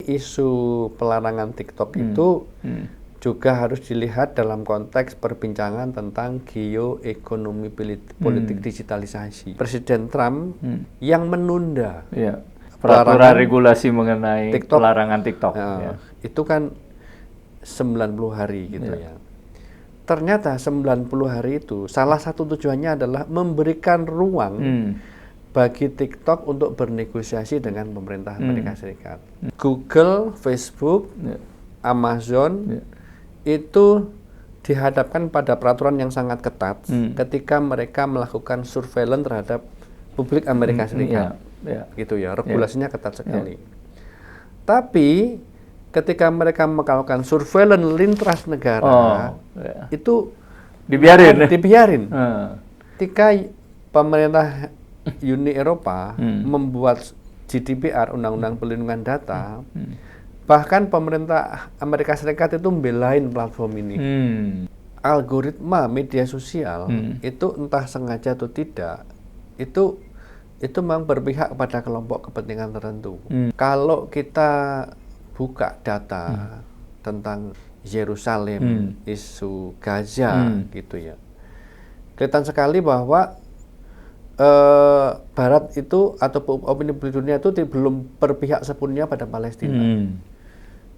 isu pelarangan TikTok itu juga harus dilihat dalam konteks perbincangan tentang geoekonomi politik digitalisasi. Presiden Trump yang menunda peraturan regulasi mengenai TikTok, pelarangan TikTok. Itu kan 90 hari gitu ya. Ternyata 90 hari itu salah satu tujuannya adalah memberikan ruang bagi TikTok untuk bernegosiasi dengan pemerintah Amerika Serikat. Google, Facebook, Amazon itu dihadapkan pada peraturan yang sangat ketat ketika mereka melakukan surveillance terhadap publik Amerika Serikat. Gitu ya, regulasinya ketat sekali. Tapi ketika mereka melakukan surveillance lintas negara, itu dibiarin. Ketika pemerintah Uni Eropa membuat GDPR, Undang-Undang Perlindungan Data, bahkan pemerintah Amerika Serikat itu membelain platform ini. Algoritma media sosial itu entah sengaja atau tidak, itu memang berpihak kepada kelompok kepentingan tertentu. Kalau kita buka data tentang Yerusalem, isu Gaza, gitu ya, kelihatan sekali bahwa Barat itu atau opini publik dunia itu belum berpihak sepenuhnya pada Palestina.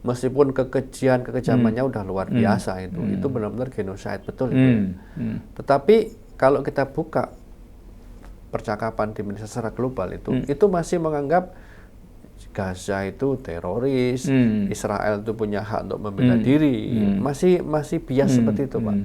Meskipun kekejamannya udah luar biasa itu benar-benar genocide betul itu. Tetapi kalau kita buka percakapan di Indonesia secara global itu masih menganggap Gaza itu teroris, Israel itu punya hak untuk membela diri, masih bias seperti itu, Pak.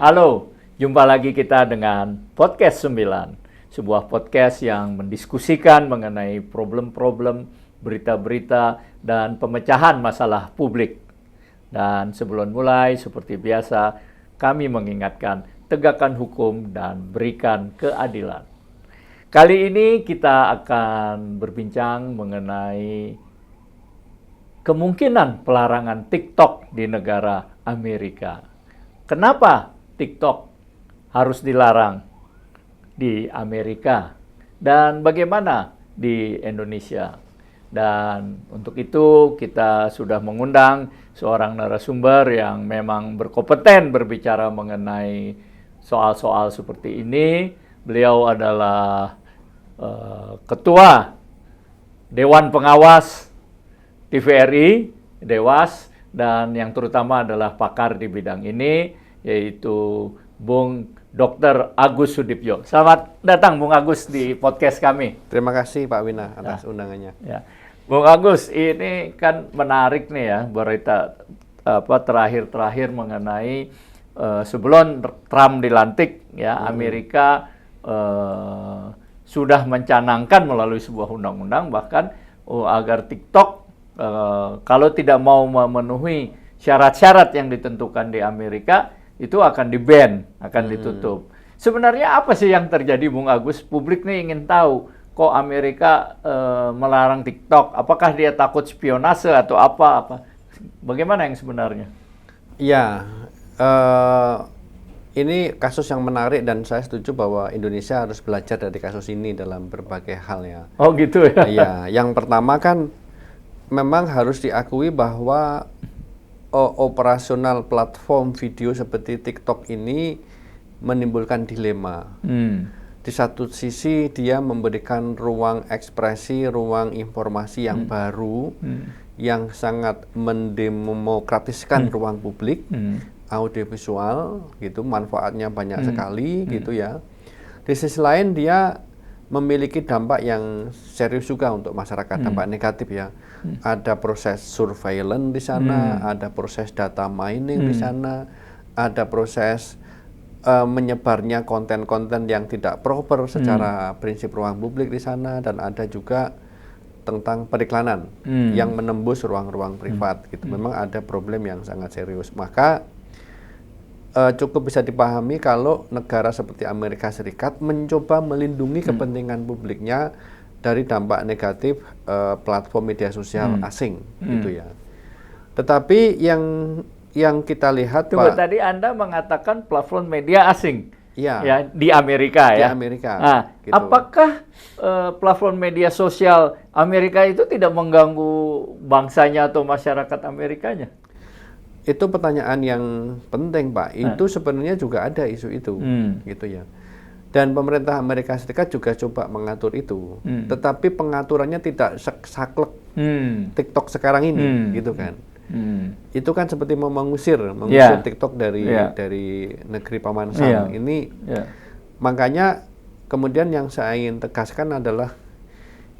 Halo, jumpa lagi kita dengan Podcast 9, sebuah podcast yang mendiskusikan mengenai problem-problem, berita-berita, dan pemecahan masalah publik. Dan sebelum mulai, seperti biasa, kami mengingatkan, tegakkan hukum dan berikan keadilan. Kali ini kita akan berbincang mengenai kemungkinan pelarangan TikTok di negara Amerika. Kenapa TikTok harus dilarang di Amerika dan bagaimana di Indonesia? Dan untuk itu kita sudah mengundang seorang narasumber yang memang berkompeten berbicara mengenai soal-soal seperti ini. Beliau adalah Ketua Dewan Pengawas TVRI, Dewas, dan yang terutama adalah pakar di bidang ini, yaitu Bung Dr. Agus Sudibyo. Selamat datang Bung Agus di podcast kami. Terima kasih Pak Wina atas undangannya. Ya. Bung Agus, ini kan menarik nih ya berita terakhir mengenai sebelum Trump dilantik ya, Amerika sudah mencanangkan melalui sebuah undang-undang bahkan agar TikTok kalau tidak mau memenuhi syarat-syarat yang ditentukan di Amerika itu akan di-ban, akan ditutup. Sebenarnya apa sih yang terjadi Bung Agus? Publik nih ingin tahu kok Amerika melarang TikTok. Apakah dia takut spionase atau apa? Bagaimana yang sebenarnya? Ya, ini kasus yang menarik dan saya setuju bahwa Indonesia harus belajar dari kasus ini dalam berbagai hal ya. Oh gitu ya? Iya, yang pertama kan memang harus diakui bahwa operasional platform video seperti TikTok ini menimbulkan dilema. Di satu sisi dia memberikan ruang ekspresi, ruang informasi yang baru, yang sangat mendemokratiskan ruang publik, audiovisual, gitu, manfaatnya banyak sekali, gitu ya. Di sisi lain dia memiliki dampak yang serius juga untuk masyarakat, dampak negatif ya. Ada proses surveillance di sana, ada proses data mining di sana, ada proses menyebarnya konten-konten yang tidak proper secara prinsip ruang publik di sana, dan ada juga tentang periklanan yang menembus ruang-ruang privat gitu. Memang ada problem yang sangat serius. Maka cukup bisa dipahami kalau negara seperti Amerika Serikat mencoba melindungi kepentingan publiknya dari dampak negatif platform media sosial asing gitu ya. Tetapi yang kita lihat, Tunggu, Pak, tadi Anda mengatakan platform media asing. ya di Amerika di ya. Amerika. Nah, Gitu. apakah platform media sosial Amerika itu tidak mengganggu bangsanya atau masyarakat Amerikanya? Itu pertanyaan yang penting, Pak. Itu sebenarnya juga ada isu itu, gitu ya. Dan pemerintah Amerika Serikat juga coba mengatur itu, tetapi pengaturannya tidak saklek TikTok sekarang ini, gitu kan. Itu kan seperti mengusir TikTok dari negeri Paman Sam. Ini makanya kemudian yang saya ingin tegaskan adalah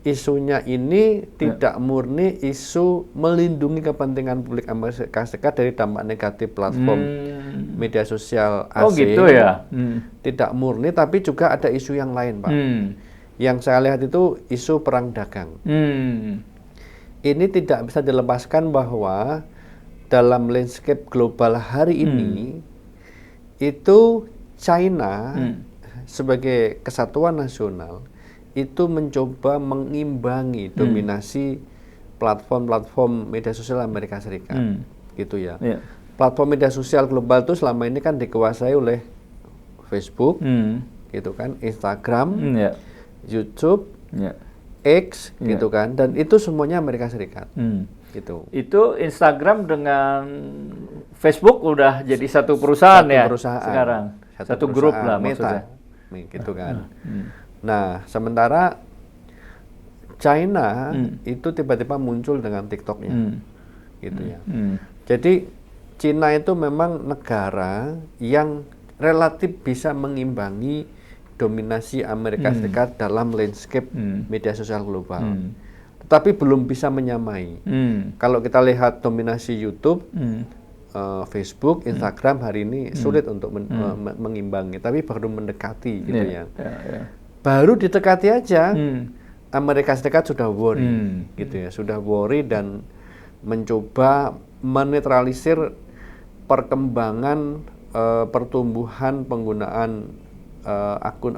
isunya ini tidak murni isu melindungi kepentingan publik Amerika Serikat dari dampak negatif platform media sosial asing. Oh gitu ya. Tidak murni, tapi juga ada isu yang lain, Pak. Yang saya lihat itu isu perang dagang. Ini tidak bisa dilepaskan bahwa dalam landscape global hari ini itu China sebagai kesatuan nasional itu mencoba mengimbangi dominasi platform media sosial Amerika Serikat, gitu ya. Platform media sosial global itu selama ini kan dikuasai oleh Facebook, gitu kan, Instagram, YouTube, X, gitu kan, dan itu semuanya Amerika Serikat, gitu. Itu Instagram dengan Facebook udah jadi satu perusahaan ya sekarang, satu grup lah maksudnya, gitu kan. Nah, sementara China itu tiba-tiba muncul dengan TikToknya, gitu ya. Jadi China itu memang negara yang relatif bisa mengimbangi dominasi Amerika Serikat dalam landscape media sosial global, tetapi belum bisa menyamai. Kalau kita lihat dominasi YouTube, Facebook, Instagram hari ini sulit untuk mengimbangi, tapi baru mendekati, gitu ya. Baru didekati aja, Amerika Serikat sudah worry, gitu ya, sudah worry dan mencoba menetralisir perkembangan pertumbuhan penggunaan akun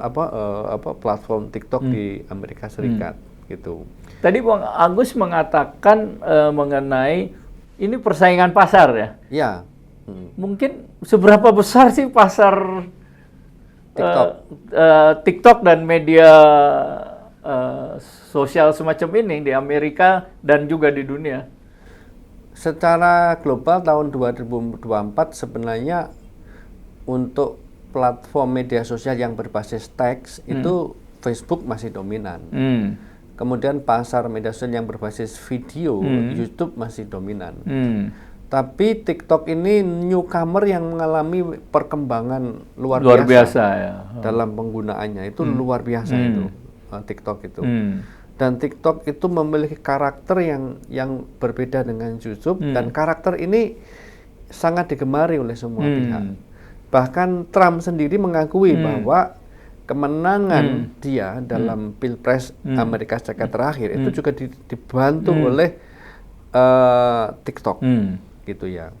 platform TikTok di Amerika Serikat, gitu. Tadi Bang Agus mengatakan mengenai ini persaingan pasar ya? Ya. Mungkin seberapa besar sih pasar TikTok dan media sosial semacam ini di Amerika dan juga di dunia? Secara global tahun 2024 sebenarnya untuk platform media sosial yang berbasis teks itu Facebook masih dominan. Kemudian pasar media sosial yang berbasis video, YouTube masih dominan. Tapi TikTok ini newcomer yang mengalami perkembangan luar biasa ya. Dalam penggunaannya itu luar biasa itu TikTok itu. Dan TikTok itu memiliki karakter yang berbeda dengan YouTube dan karakter ini sangat digemari oleh semua pihak. Bahkan Trump sendiri mengakui bahwa kemenangan dia dalam Pilpres Amerika Serikat terakhir itu juga dibantu oleh TikTok, gitu ya.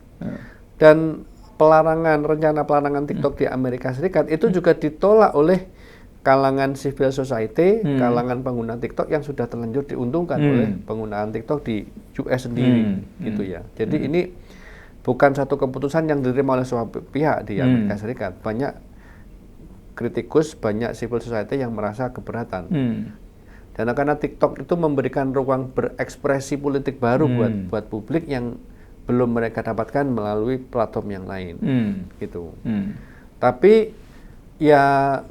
Dan rencana pelarangan TikTok di Amerika Serikat itu juga ditolak oleh kalangan civil society, kalangan pengguna TikTok yang sudah terlanjur diuntungkan oleh penggunaan TikTok di US sendiri, gitu ya. Jadi ini bukan satu keputusan yang diterima oleh semua pihak di Amerika Serikat. Banyak kritikus, banyak civil society yang merasa keberatan. Dan karena TikTok itu memberikan ruang berekspresi politik baru buat publik yang belum mereka dapatkan melalui platform yang lain, gitu. Tapi ya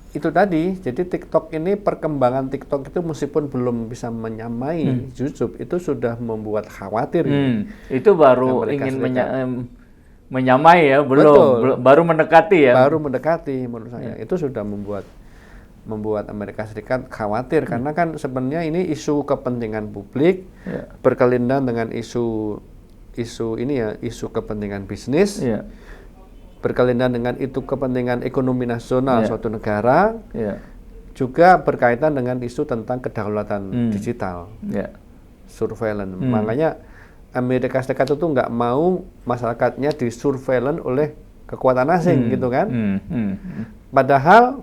itu tadi, jadi TikTok ini, perkembangan TikTok itu meskipun belum bisa menyamai YouTube, itu sudah membuat khawatir. Itu baru ingin menyamai ya, baru mendekati ya. Baru mendekati menurut saya. Itu sudah membuat Amerika Serikat khawatir karena kan sebenarnya ini isu kepentingan publik berkelindan dengan isu ini ya, isu kepentingan bisnis. Berkelindan dengan itu kepentingan ekonomi nasional suatu negara, juga berkaitan dengan isu tentang kedaulatan digital, surveillance. Makanya Amerika Serikat itu nggak mau masyarakatnya disurveillance oleh kekuatan asing, gitu kan? Padahal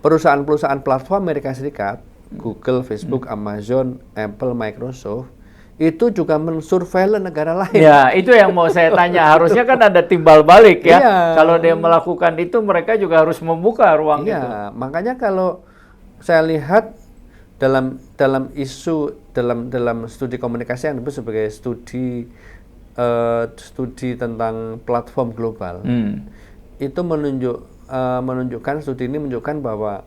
perusahaan-perusahaan platform Amerika Serikat, Google, Facebook, Amazon, Apple, Microsoft, itu juga mensurveillance negara lain. Ya, itu yang mau saya tanya. Harusnya kan ada timbal balik ya. Iya. Kalau dia melakukan itu, mereka juga harus membuka ruang itu. Iya, makanya kalau saya lihat dalam isu dalam studi komunikasi yang disebut sebagai studi tentang platform global, itu menunjukkan studi ini menunjukkan bahwa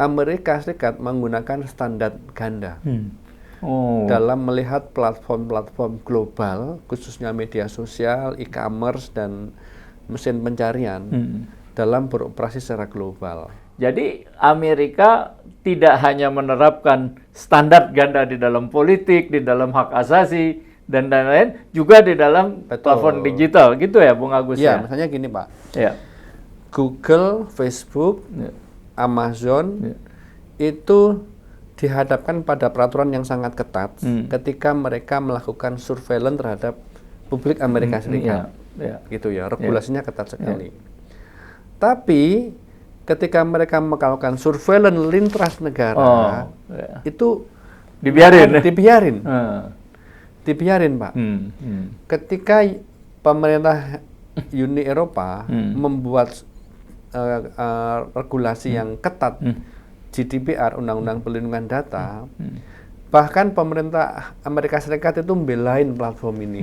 Amerika Serikat menggunakan standar ganda dalam melihat platform-platform global, khususnya media sosial, e-commerce dan mesin pencarian dalam beroperasi secara global. Jadi Amerika tidak hanya menerapkan standar ganda di dalam politik, di dalam hak asasi, dan lain-lain, juga di dalam platform digital, gitu ya, Bung Agus? Ya, misalnya gini Pak, Google, Facebook, Amazon, itu dihadapkan pada peraturan yang sangat ketat ketika mereka melakukan surveillance terhadap publik Amerika Serikat. Gitu ya, regulasinya ketat sekali. Tapi ketika mereka melakukan surveillance lintas negara, itu dibiarin, Pak. Ketika pemerintah Uni Eropa membuat regulasi yang ketat, GDPR, Undang-Undang Perlindungan Data, bahkan pemerintah Amerika Serikat itu membelain platform ini,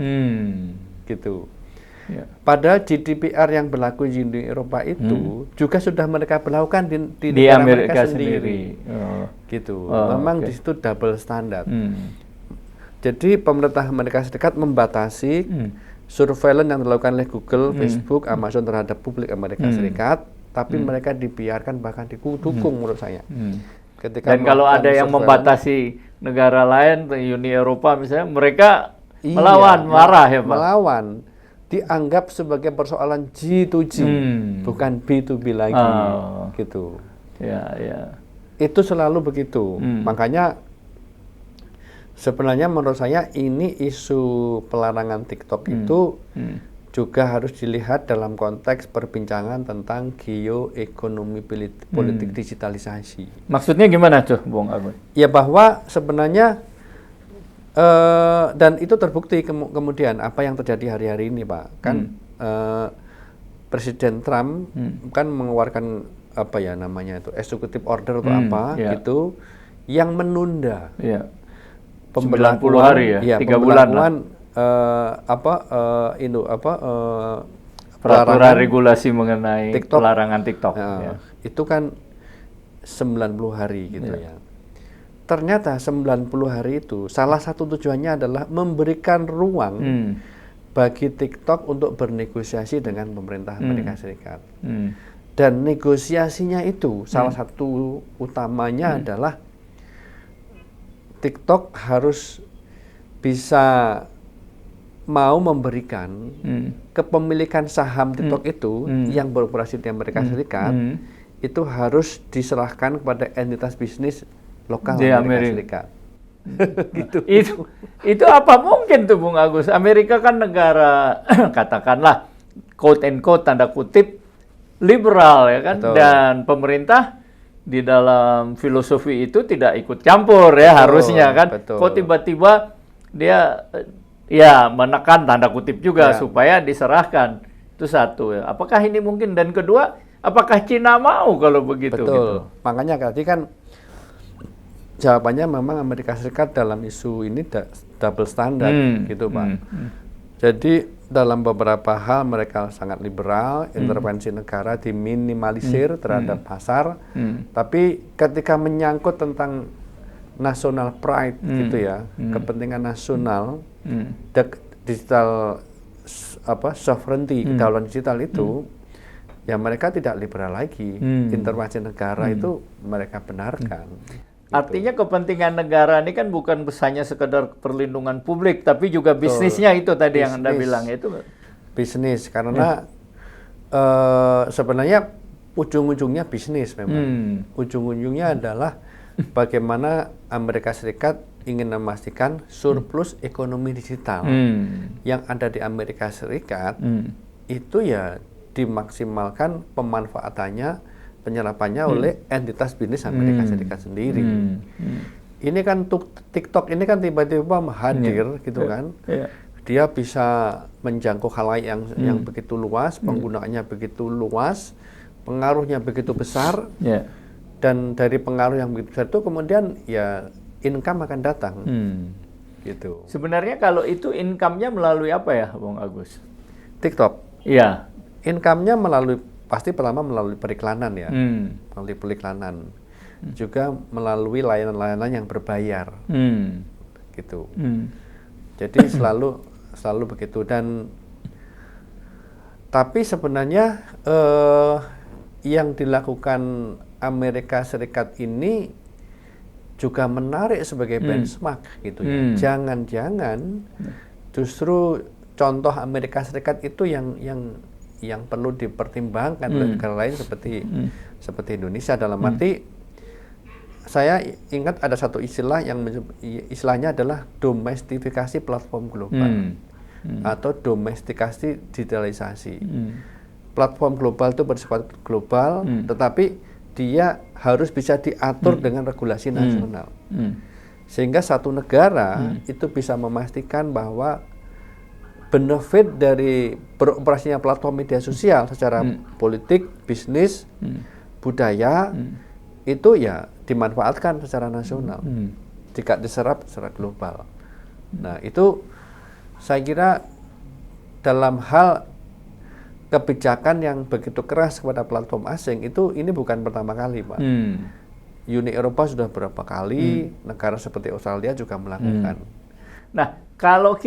gitu. Padahal GDPR yang berlaku di Uni Eropa itu juga sudah mereka berlakukan di negara Amerika sendiri. Gitu. Memang di situ double standar. Jadi pemerintah Amerika Serikat membatasi surveillance yang dilakukan oleh Google, Facebook, Amazon terhadap publik Amerika Serikat, tapi mereka dibiarkan, bahkan didukung menurut saya. Dan kalau ada yang membatasi negara lain, Uni Eropa misalnya, mereka melawan, marah ya Pak? Melawan. Dianggap sebagai persoalan G2G, bukan B2B lagi, gitu. Itu selalu begitu. Makanya sebenarnya menurut saya ini isu pelarangan TikTok itu juga harus dilihat dalam konteks perbincangan tentang geoekonomi politik digitalisasi. Maksudnya gimana tuh, Bung Agus? Ya bahwa sebenarnya dan itu terbukti kemudian apa yang terjadi hari-hari ini, Pak. Kan Presiden Trump kan mengeluarkan apa ya namanya itu executive order atau apa gitu yang menunda 90 hari ya, 3 bulan peraturan regulasi mengenai TikTok, pelarangan TikTok. Itu kan 90 hari gitu ya. Ternyata 90 hari itu salah satu tujuannya adalah memberikan ruang bagi TikTok untuk bernegosiasi dengan pemerintah Amerika Serikat. Dan negosiasinya itu salah satu utamanya adalah TikTok harus bisa mau memberikan kepemilikan saham TikTok itu yang beroperasi di Amerika Serikat itu harus diserahkan kepada entitas bisnis lokal di Amerika Serikat. Gitu. Itu apa mungkin tuh Bung Agus? Amerika kan negara katakanlah quote and quote tanda kutip liberal ya kan. Betul. Dan pemerintah di dalam filosofi itu tidak ikut campur ya harusnya kan. Betul. Kok tiba-tiba dia ya menekan tanda kutip juga supaya diserahkan. Itu satu ya. Apakah ini mungkin, dan kedua apakah Cina mau kalau begitu? Betul. Gitu? Makanya tadi kan jawabannya memang Amerika Serikat dalam isu ini double standard gitu Pak. Jadi dalam beberapa hal mereka sangat liberal, intervensi negara diminimalisir terhadap pasar, tapi ketika menyangkut tentang national pride gitu ya, kepentingan nasional, digital sovereignty, kedaulatan digital itu, ya mereka tidak liberal lagi. Intervensi negara itu mereka benarkan. Artinya kepentingan negara ini kan bukan hanya sekedar perlindungan publik, tapi juga bisnisnya itu tadi yang Anda bilang itu. Bisnis, karena sebenarnya ujung-ujungnya bisnis memang. Ujung-ujungnya adalah bagaimana Amerika Serikat ingin memastikan surplus ekonomi digital yang ada di Amerika Serikat itu ya dimaksimalkan pemanfaatannya, penyerapannya oleh entitas bisnis Amerika Serikat sendiri. ini kan TikTok ini kan tiba-tiba hadir gitu kan. Dia bisa menjangkau khalayak yang begitu luas, penggunaannya begitu luas, pengaruhnya begitu besar. Dan dari pengaruh yang begitu besar itu kemudian ya income akan datang. Gitu. Sebenarnya kalau itu income-nya melalui apa ya, Bung Agus? TikTok. Iya. Income-nya pasti pertama melalui periklanan ya. Melalui periklanan. Juga melalui layanan-layanan yang berbayar. Gitu. Jadi selalu begitu. Dan tapi sebenarnya yang dilakukan Amerika Serikat ini juga menarik sebagai benchmark gitu ya. Jangan-jangan justru contoh Amerika Serikat itu yang perlu dipertimbangkan oleh negara lain seperti Indonesia. Dalam arti saya ingat ada satu istilah yang istilahnya adalah domestifikasi platform global atau domestikasi digitalisasi. Platform global itu bersifat global, tetapi dia harus bisa diatur dengan regulasi nasional. Sehingga satu negara itu bisa memastikan bahwa benefit dari beroperasinya platform media sosial secara politik, bisnis, budaya, itu ya dimanfaatkan secara nasional, jika diserap secara global. Nah itu saya kira dalam hal kebijakan yang begitu keras kepada platform asing ini bukan pertama kali, Pak. Uni Eropa sudah berapa kali, negara seperti Australia juga melakukan. Nah, kalau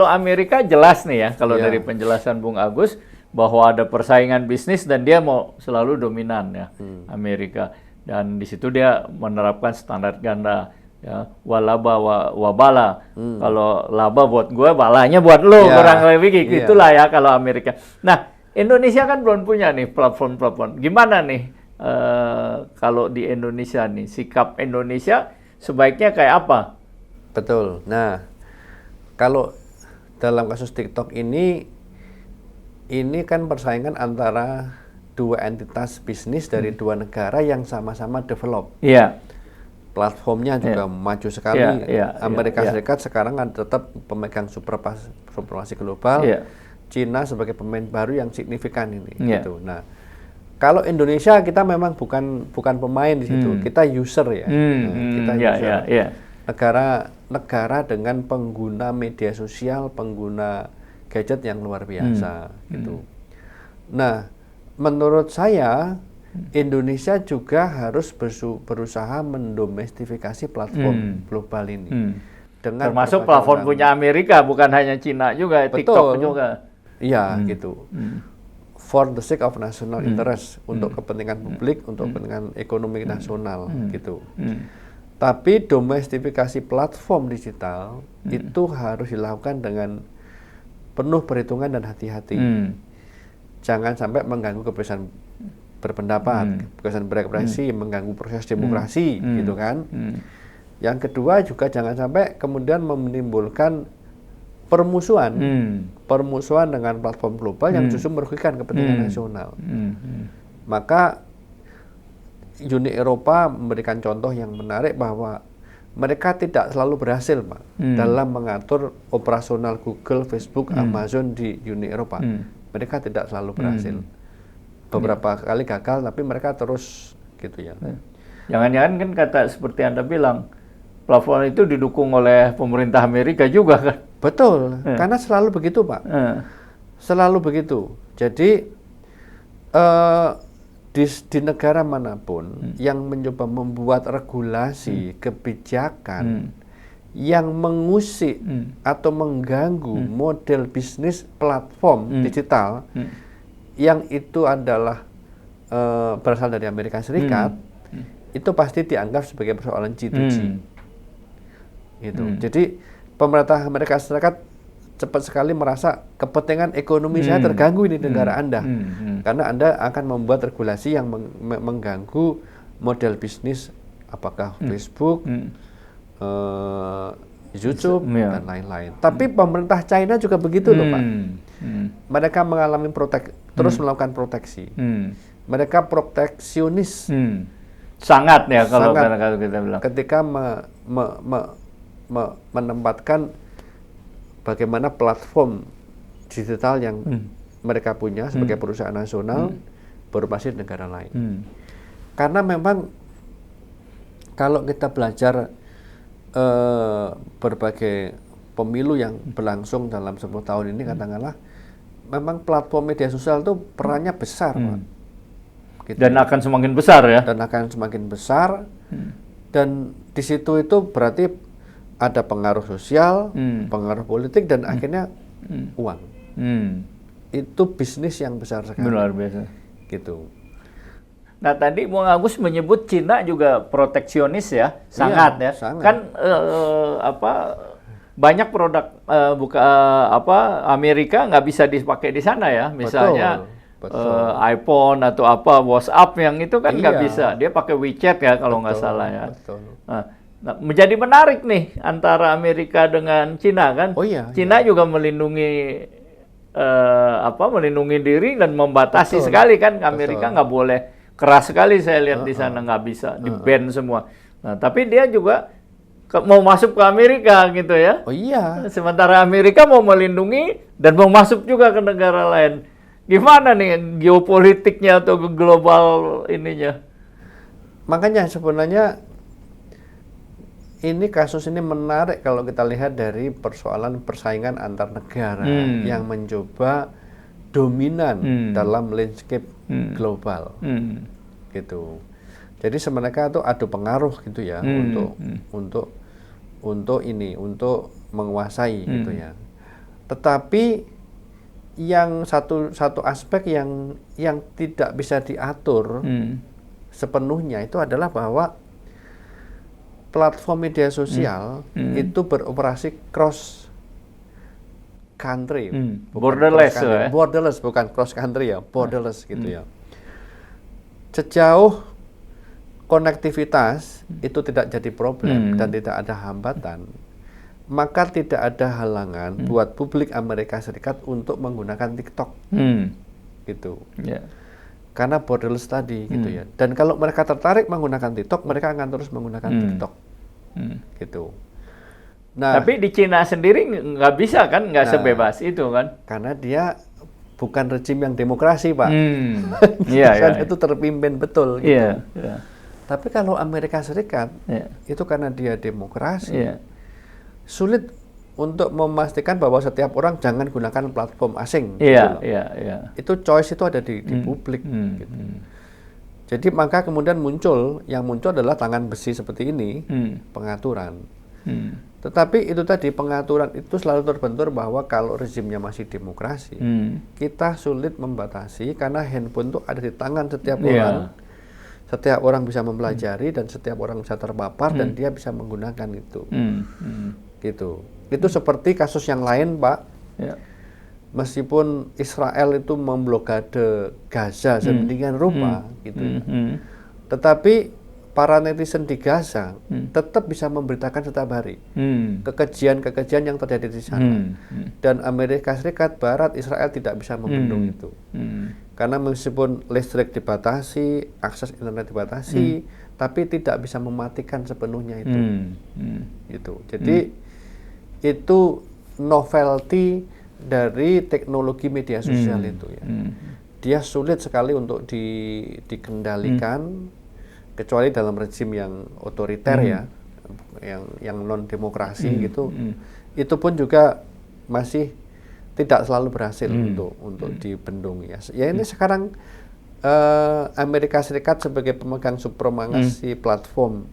Amerika jelas nih ya, kalau dari penjelasan Bung Agus bahwa ada persaingan bisnis dan dia mau selalu dominan ya, Amerika. Dan di situ dia menerapkan standar ganda. Ya, walaba wabala. Kalau laba buat gue, balanya buat lo, kurang lebih gitulah ya kalau Amerika. Nah, Indonesia kan belum punya nih platform-platform. Gimana nih kalau di Indonesia nih, sikap Indonesia sebaiknya kayak apa? Betul. Nah, kalau dalam kasus TikTok ini kan persaingan antara dua entitas bisnis dari dua negara yang sama-sama develop. Iya. Platformnya juga maju sekali. Amerika Serikat sekarang kan tetap pemegang supremasi global. Cina sebagai pemain baru yang signifikan ini. Gitu. Nah, kalau Indonesia kita memang bukan pemain di situ. Kita user ya. Kita user. Negara dengan pengguna media sosial, pengguna gadget yang luar biasa. Gitu. Nah, menurut saya Indonesia juga harus berusaha mendomestifikasi platform global ini. Termasuk platform punya Amerika, bukan hanya Cina juga, TikTok juga. Iya, gitu. For the sake of national interest, untuk kepentingan publik, untuk kepentingan ekonomi nasional, gitu. Tapi domestifikasi platform digital itu harus dilakukan dengan penuh perhitungan dan hati-hati. Jangan sampai mengganggu kebebasan berpendapat, kebebasan berekspresi, mengganggu proses demokrasi, gitu kan. Yang kedua juga jangan sampai kemudian menimbulkan permusuhan dengan platform global yang justru merugikan kepentingan nasional. Maka Uni Eropa memberikan contoh yang menarik bahwa mereka tidak selalu berhasil, Pak, dalam mengatur operasional Google, Facebook, Amazon di Uni Eropa. Mereka tidak selalu berhasil. Beberapa kali gagal, tapi mereka terus gitu ya. Jangan-jangan kan kata seperti Anda bilang, platform itu didukung oleh pemerintah Amerika juga kan? Betul, karena selalu begitu, Pak. Selalu begitu. Jadi di negara manapun yang mencoba membuat regulasi kebijakan yang mengusik atau mengganggu model bisnis platform digital yang itu adalah berasal dari Amerika Serikat, itu pasti dianggap sebagai persoalan G2G. Gitu. Jadi pemerintah Amerika Serikat cepat sekali merasa kepentingan ekonomi saya terganggu ini di negara Anda, karena Anda akan membuat regulasi yang mengganggu model bisnis, apakah Facebook, YouTube, dan lain-lain. Tapi pemerintah China juga begitu loh, Pak. Mereka mengalami terus melakukan proteksi. Mereka proteksionis. Sangat ya kalau Sangat. kita bilang. Ketika menempatkan bagaimana platform digital yang mereka punya sebagai perusahaan nasional berbasis negara lain. Karena memang kalau kita belajar berbagai pemilu yang berlangsung dalam 10 tahun ini, katakanlah, memang platform media sosial itu perannya besar, Pak. Gitu. Dan akan semakin besar ya. Dan akan semakin besar. Dan di situ itu berarti ada pengaruh sosial, pengaruh politik, dan akhirnya uang. Itu bisnis yang besar sekali. Luar biasa. Gitu. Nah tadi Bung Agus menyebut Cina juga proteksionis ya, sangat ya. Sangat. Kan banyak produk Amerika nggak bisa dipakai di sana ya, misalnya betul. iPhone atau WhatsApp yang itu kan nggak Iya. bisa, dia pakai WeChat ya kalau nggak salah ya. Betul. Nah, menjadi menarik nih antara Amerika dengan Cina kan. Oh iya. Cina juga melindungi melindungi diri dan membatasi Betul. sekali kan. Amerika nggak boleh, keras sekali saya lihat di sana, nggak bisa, di-ban semua. Nah, tapi dia juga mau masuk ke Amerika gitu ya. Oh iya. Sementara Amerika mau melindungi dan mau masuk juga ke negara lain. Gimana nih geopolitiknya atau global ininya? Makanya sebenarnya kasus ini menarik kalau kita lihat dari persoalan persaingan antar negara yang mencoba dominan dalam landscape global, gitu. Jadi mereka itu adu pengaruh gitu ya untuk menguasai gitu ya. Tetapi yang satu aspek yang tidak bisa diatur sepenuhnya itu adalah bahwa platform media sosial itu beroperasi cross country, borderless ya. Borderless, bukan cross country ya, borderless gitu ya. Sejauh konektivitas itu tidak jadi problem dan tidak ada hambatan, maka tidak ada halangan buat publik Amerika Serikat untuk menggunakan TikTok, gitu. Yeah. Karena borderless tadi, gitu ya. Dan kalau mereka tertarik menggunakan TikTok, mereka akan terus menggunakan TikTok, gitu. Nah, tapi di Cina sendiri nggak bisa kan, nggak sebebas itu kan? Karena dia bukan rejim yang demokrasi, Pak. Iya. Itu terpimpin betul, gitu. Iya. Tapi kalau Amerika Serikat itu karena dia demokrasi, sulit untuk memastikan bahwa setiap orang jangan gunakan platform asing. Iya. Itu choice itu ada di publik. Gitu. Jadi maka kemudian yang muncul adalah tangan besi seperti ini, pengaturan. Tetapi itu tadi, pengaturan itu selalu terbentur bahwa kalau rezimnya masih demokrasi, kita sulit membatasi karena handphone itu ada di tangan setiap orang. Setiap orang bisa mempelajari dan setiap orang bisa terpapar dan dia bisa menggunakan itu. Gitu. Itu seperti kasus yang lain, Pak. Meskipun Israel itu memblokade Gaza sedemikian rupa, gitu. Tetapi para netizen di Gaza tetap bisa memberitakan setiap hari kekejian-kekejian yang terjadi di sana. Dan Amerika Serikat, Barat, Israel tidak bisa membendung itu. Karena meskipun listrik dibatasi, akses internet dibatasi, tapi tidak bisa mematikan sepenuhnya itu. Gitu. Jadi itu novelty dari teknologi media sosial itu ya. Dia sulit sekali untuk dikendalikan, kecuali dalam rezim yang otoriter ya, yang non demokrasi gitu. Itu pun juga masih tidak selalu berhasil untuk dibendung ya. Ya ini sekarang Amerika Serikat sebagai pemegang supremasi platform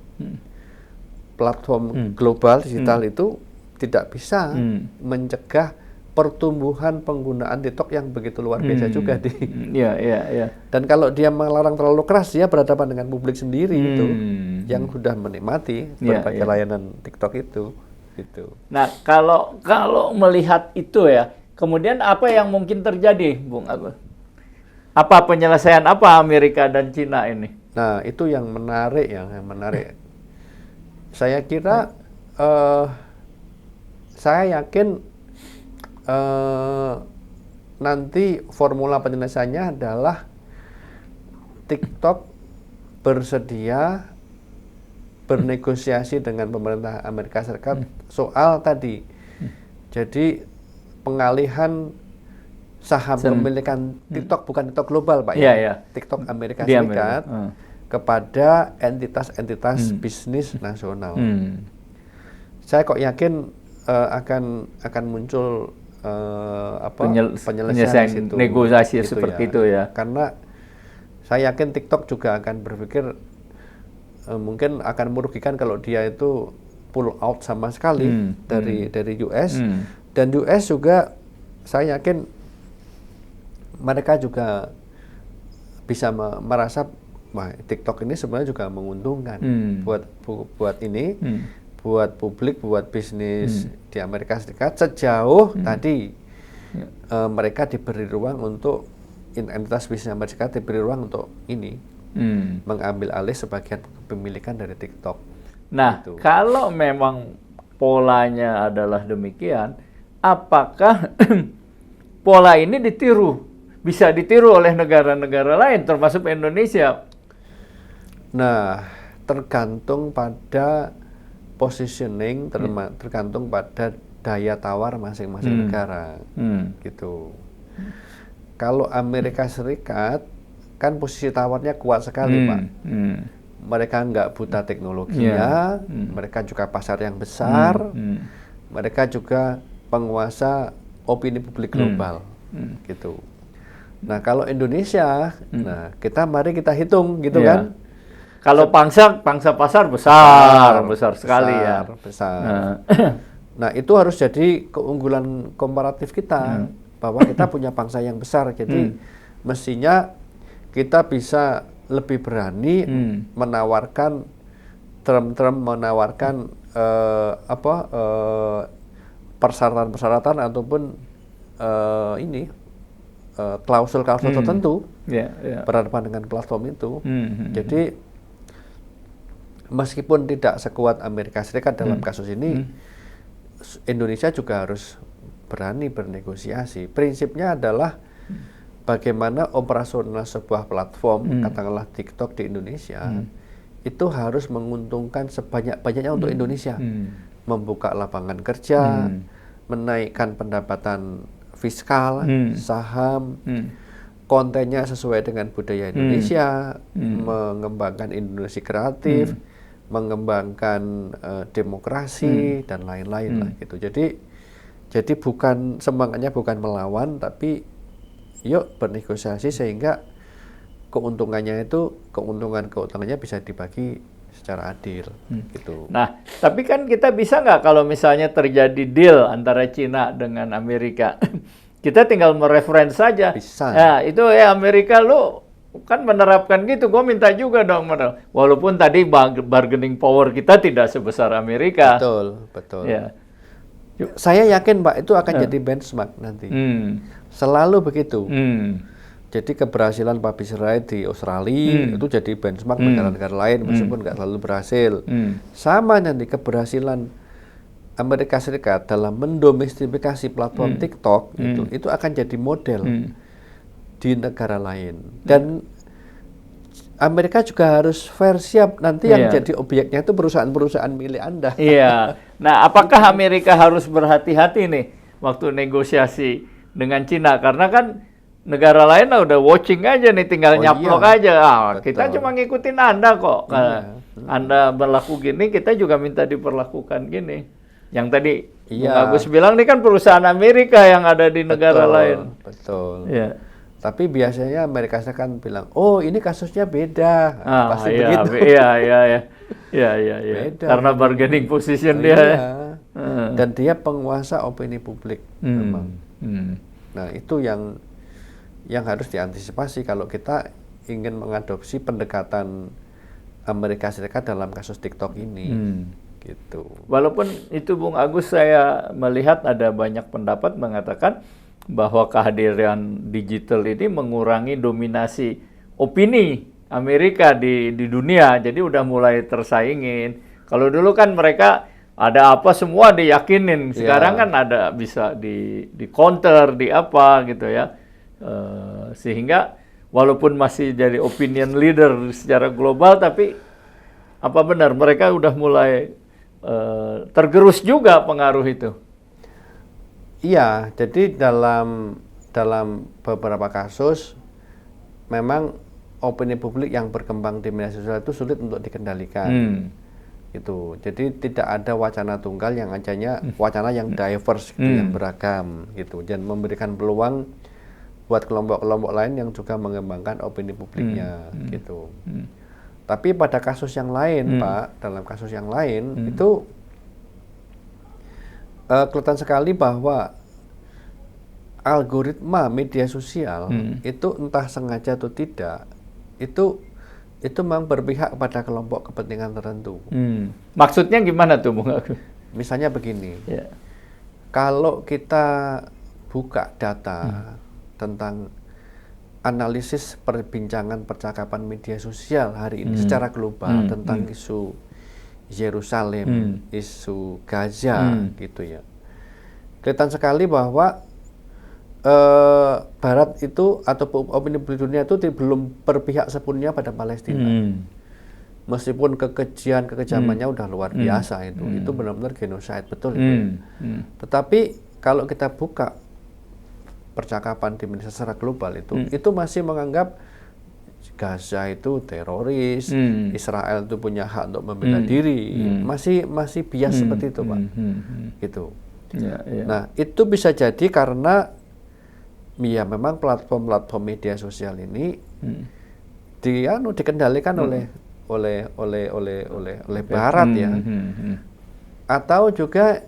global digital itu tidak bisa mencegah pertumbuhan penggunaan TikTok yang begitu luar biasa juga di. Dan kalau dia melarang terlalu keras, dia berhadapan dengan publik sendiri itu yang sudah menikmati berbagai layanan TikTok itu. Gitu. Nah, kalau melihat itu ya, kemudian apa yang mungkin terjadi, Bung Agus? Apa penyelesaian apa Amerika dan Cina ini? Nah, itu yang menarik Saya kira, saya yakin nanti formula penyelesaiannya adalah TikTok bersedia bernegosiasi dengan pemerintah Amerika Serikat soal tadi. Jadi pengalihan saham kepemilikan TikTok, bukan TikTok global Pak ya, TikTok Amerika Serikat kepada entitas-entitas bisnis nasional. Saya kok yakin akan muncul penyelesaian itu, negosiasi gitu seperti ya. itu ya. Karena saya yakin TikTok juga akan berpikir mungkin akan merugikan kalau dia itu pull out sama sekali dari US. Dan US juga saya yakin mereka juga bisa merasa wah, TikTok ini sebenarnya juga menguntungkan buat ini, buat publik, buat bisnis di Amerika Serikat sejauh tadi mereka diberi ruang untuk entitas bisnis Amerika Serikat diberi ruang untuk ini mengambil alih sebagian kepemilikan dari TikTok. Nah, gitu. Kalau memang polanya adalah demikian, apakah pola ini bisa ditiru oleh negara-negara lain, termasuk Indonesia? Nah, tergantung pada positioning, tergantung pada daya tawar masing-masing negara, gitu. Kalau Amerika Serikat kan posisi tawarnya kuat sekali, Pak. Mereka nggak buta teknologinya, mereka juga pasar yang besar, mereka juga penguasa opini publik global, gitu. Nah, kalau Indonesia, nah mari kita hitung, gitu kan? Kalau pangsa pasar besar sekali ya. Besar. Nah, itu harus jadi keunggulan komparatif kita, bahwa kita punya pangsa yang besar. Jadi mestinya kita bisa lebih berani menawarkan persyaratan-persyaratan ataupun klausul-klausul tertentu berhadapan dengan platform itu. Jadi meskipun tidak sekuat Amerika Serikat dalam kasus ini, Indonesia juga harus berani bernegosiasi. Prinsipnya adalah bagaimana operasional sebuah platform, katakanlah TikTok di Indonesia, itu harus menguntungkan sebanyak-banyaknya untuk Indonesia. Membuka lapangan kerja, menaikkan pendapatan fiskal, saham, kontennya sesuai dengan budaya Indonesia, mengembangkan Indonesia kreatif, mengembangkan demokrasi, dan lain-lain lah gitu. Jadi semangatnya bukan melawan, tapi yuk bernegosiasi sehingga keuntungannya bisa dibagi secara adil, gitu. Nah, tapi kan kita bisa nggak kalau misalnya terjadi deal antara Cina dengan Amerika, kita tinggal mereferensi saja. Bisa. Ya, itu Amerika lu kan menerapkan gitu, gue minta juga dong. Walaupun tadi bargaining power kita tidak sebesar Amerika. Betul. Ya. Saya yakin Pak itu akan jadi benchmark nanti. Selalu begitu. Jadi keberhasilan publish right di Australia itu jadi benchmark negara-negara lain meskipun nggak selalu berhasil. Sama nanti keberhasilan Amerika Serikat dalam mendomestifikasi platform TikTok itu akan jadi model di negara lain. Dan Amerika juga harus fair siap nanti yang jadi objeknya itu perusahaan-perusahaan milik Anda. Iya. Nah, apakah Amerika harus berhati-hati nih waktu negosiasi dengan Cina? Karena kan negara lain udah watching aja nih, tinggal nyaplok aja. Kita cuma ngikutin Anda kok. Anda berlaku gini, kita juga minta diperlakukan gini. Yang tadi Bung Agus bilang ini kan perusahaan Amerika yang ada di negara lain. Betul. Ya. Tapi biasanya Amerika Serikat bilang, oh ini kasusnya beda. Pasti begitu. Iya. Beda. Karena bargaining position dia. Dan dia penguasa opini publik memang. Nah, itu yang harus diantisipasi kalau kita ingin mengadopsi pendekatan Amerika Serikat dalam kasus TikTok ini. Gitu. Walaupun itu Bung Agus, saya melihat ada banyak pendapat mengatakan bahwa kehadiran digital ini mengurangi dominasi opini Amerika di dunia. Jadi udah mulai tersaingin. Kalau dulu kan mereka ada apa semua diyakinin. Sekarang kan bisa di counter, di apa gitu ya. Sehingga walaupun masih jadi opinion leader secara global, tapi apa benar mereka udah mulai tergerus juga pengaruh itu? Iya, jadi dalam beberapa kasus memang opini publik yang berkembang di media sosial itu sulit untuk dikendalikan. Gitu. Jadi tidak ada wacana tunggal yang adanya wacana yang diverse gitu, yang beragam gitu, dan memberikan peluang buat kelompok-kelompok lain yang juga mengembangkan opini publiknya gitu. Tapi pada kasus yang lain, Pak, dalam kasus yang lain itu kelihatan sekali bahwa algoritma media sosial itu entah sengaja atau tidak itu memang berpihak pada kelompok kepentingan tertentu. Maksudnya gimana tuh, Bung Agus? Misalnya begini, kalau kita buka data tentang analisis perbincangan percakapan media sosial hari ini secara global tentang isu Yerusalem, isu Gaza, gitu ya, kelihatan sekali bahwa Barat itu atau opini publik dunia itu belum berpihak sepenuhnya pada Palestina. Meskipun kekejamannya udah luar biasa itu benar-benar genocide betul itu. Tetapi kalau kita buka percakapan di media secara global itu masih menganggap Gaza itu teroris, Israel itu punya hak untuk membela diri, masih bias seperti itu, Pak. Gitu. Nah, itu bisa jadi karena ya memang platform media sosial ini dikendalikan oleh Barat ya, atau juga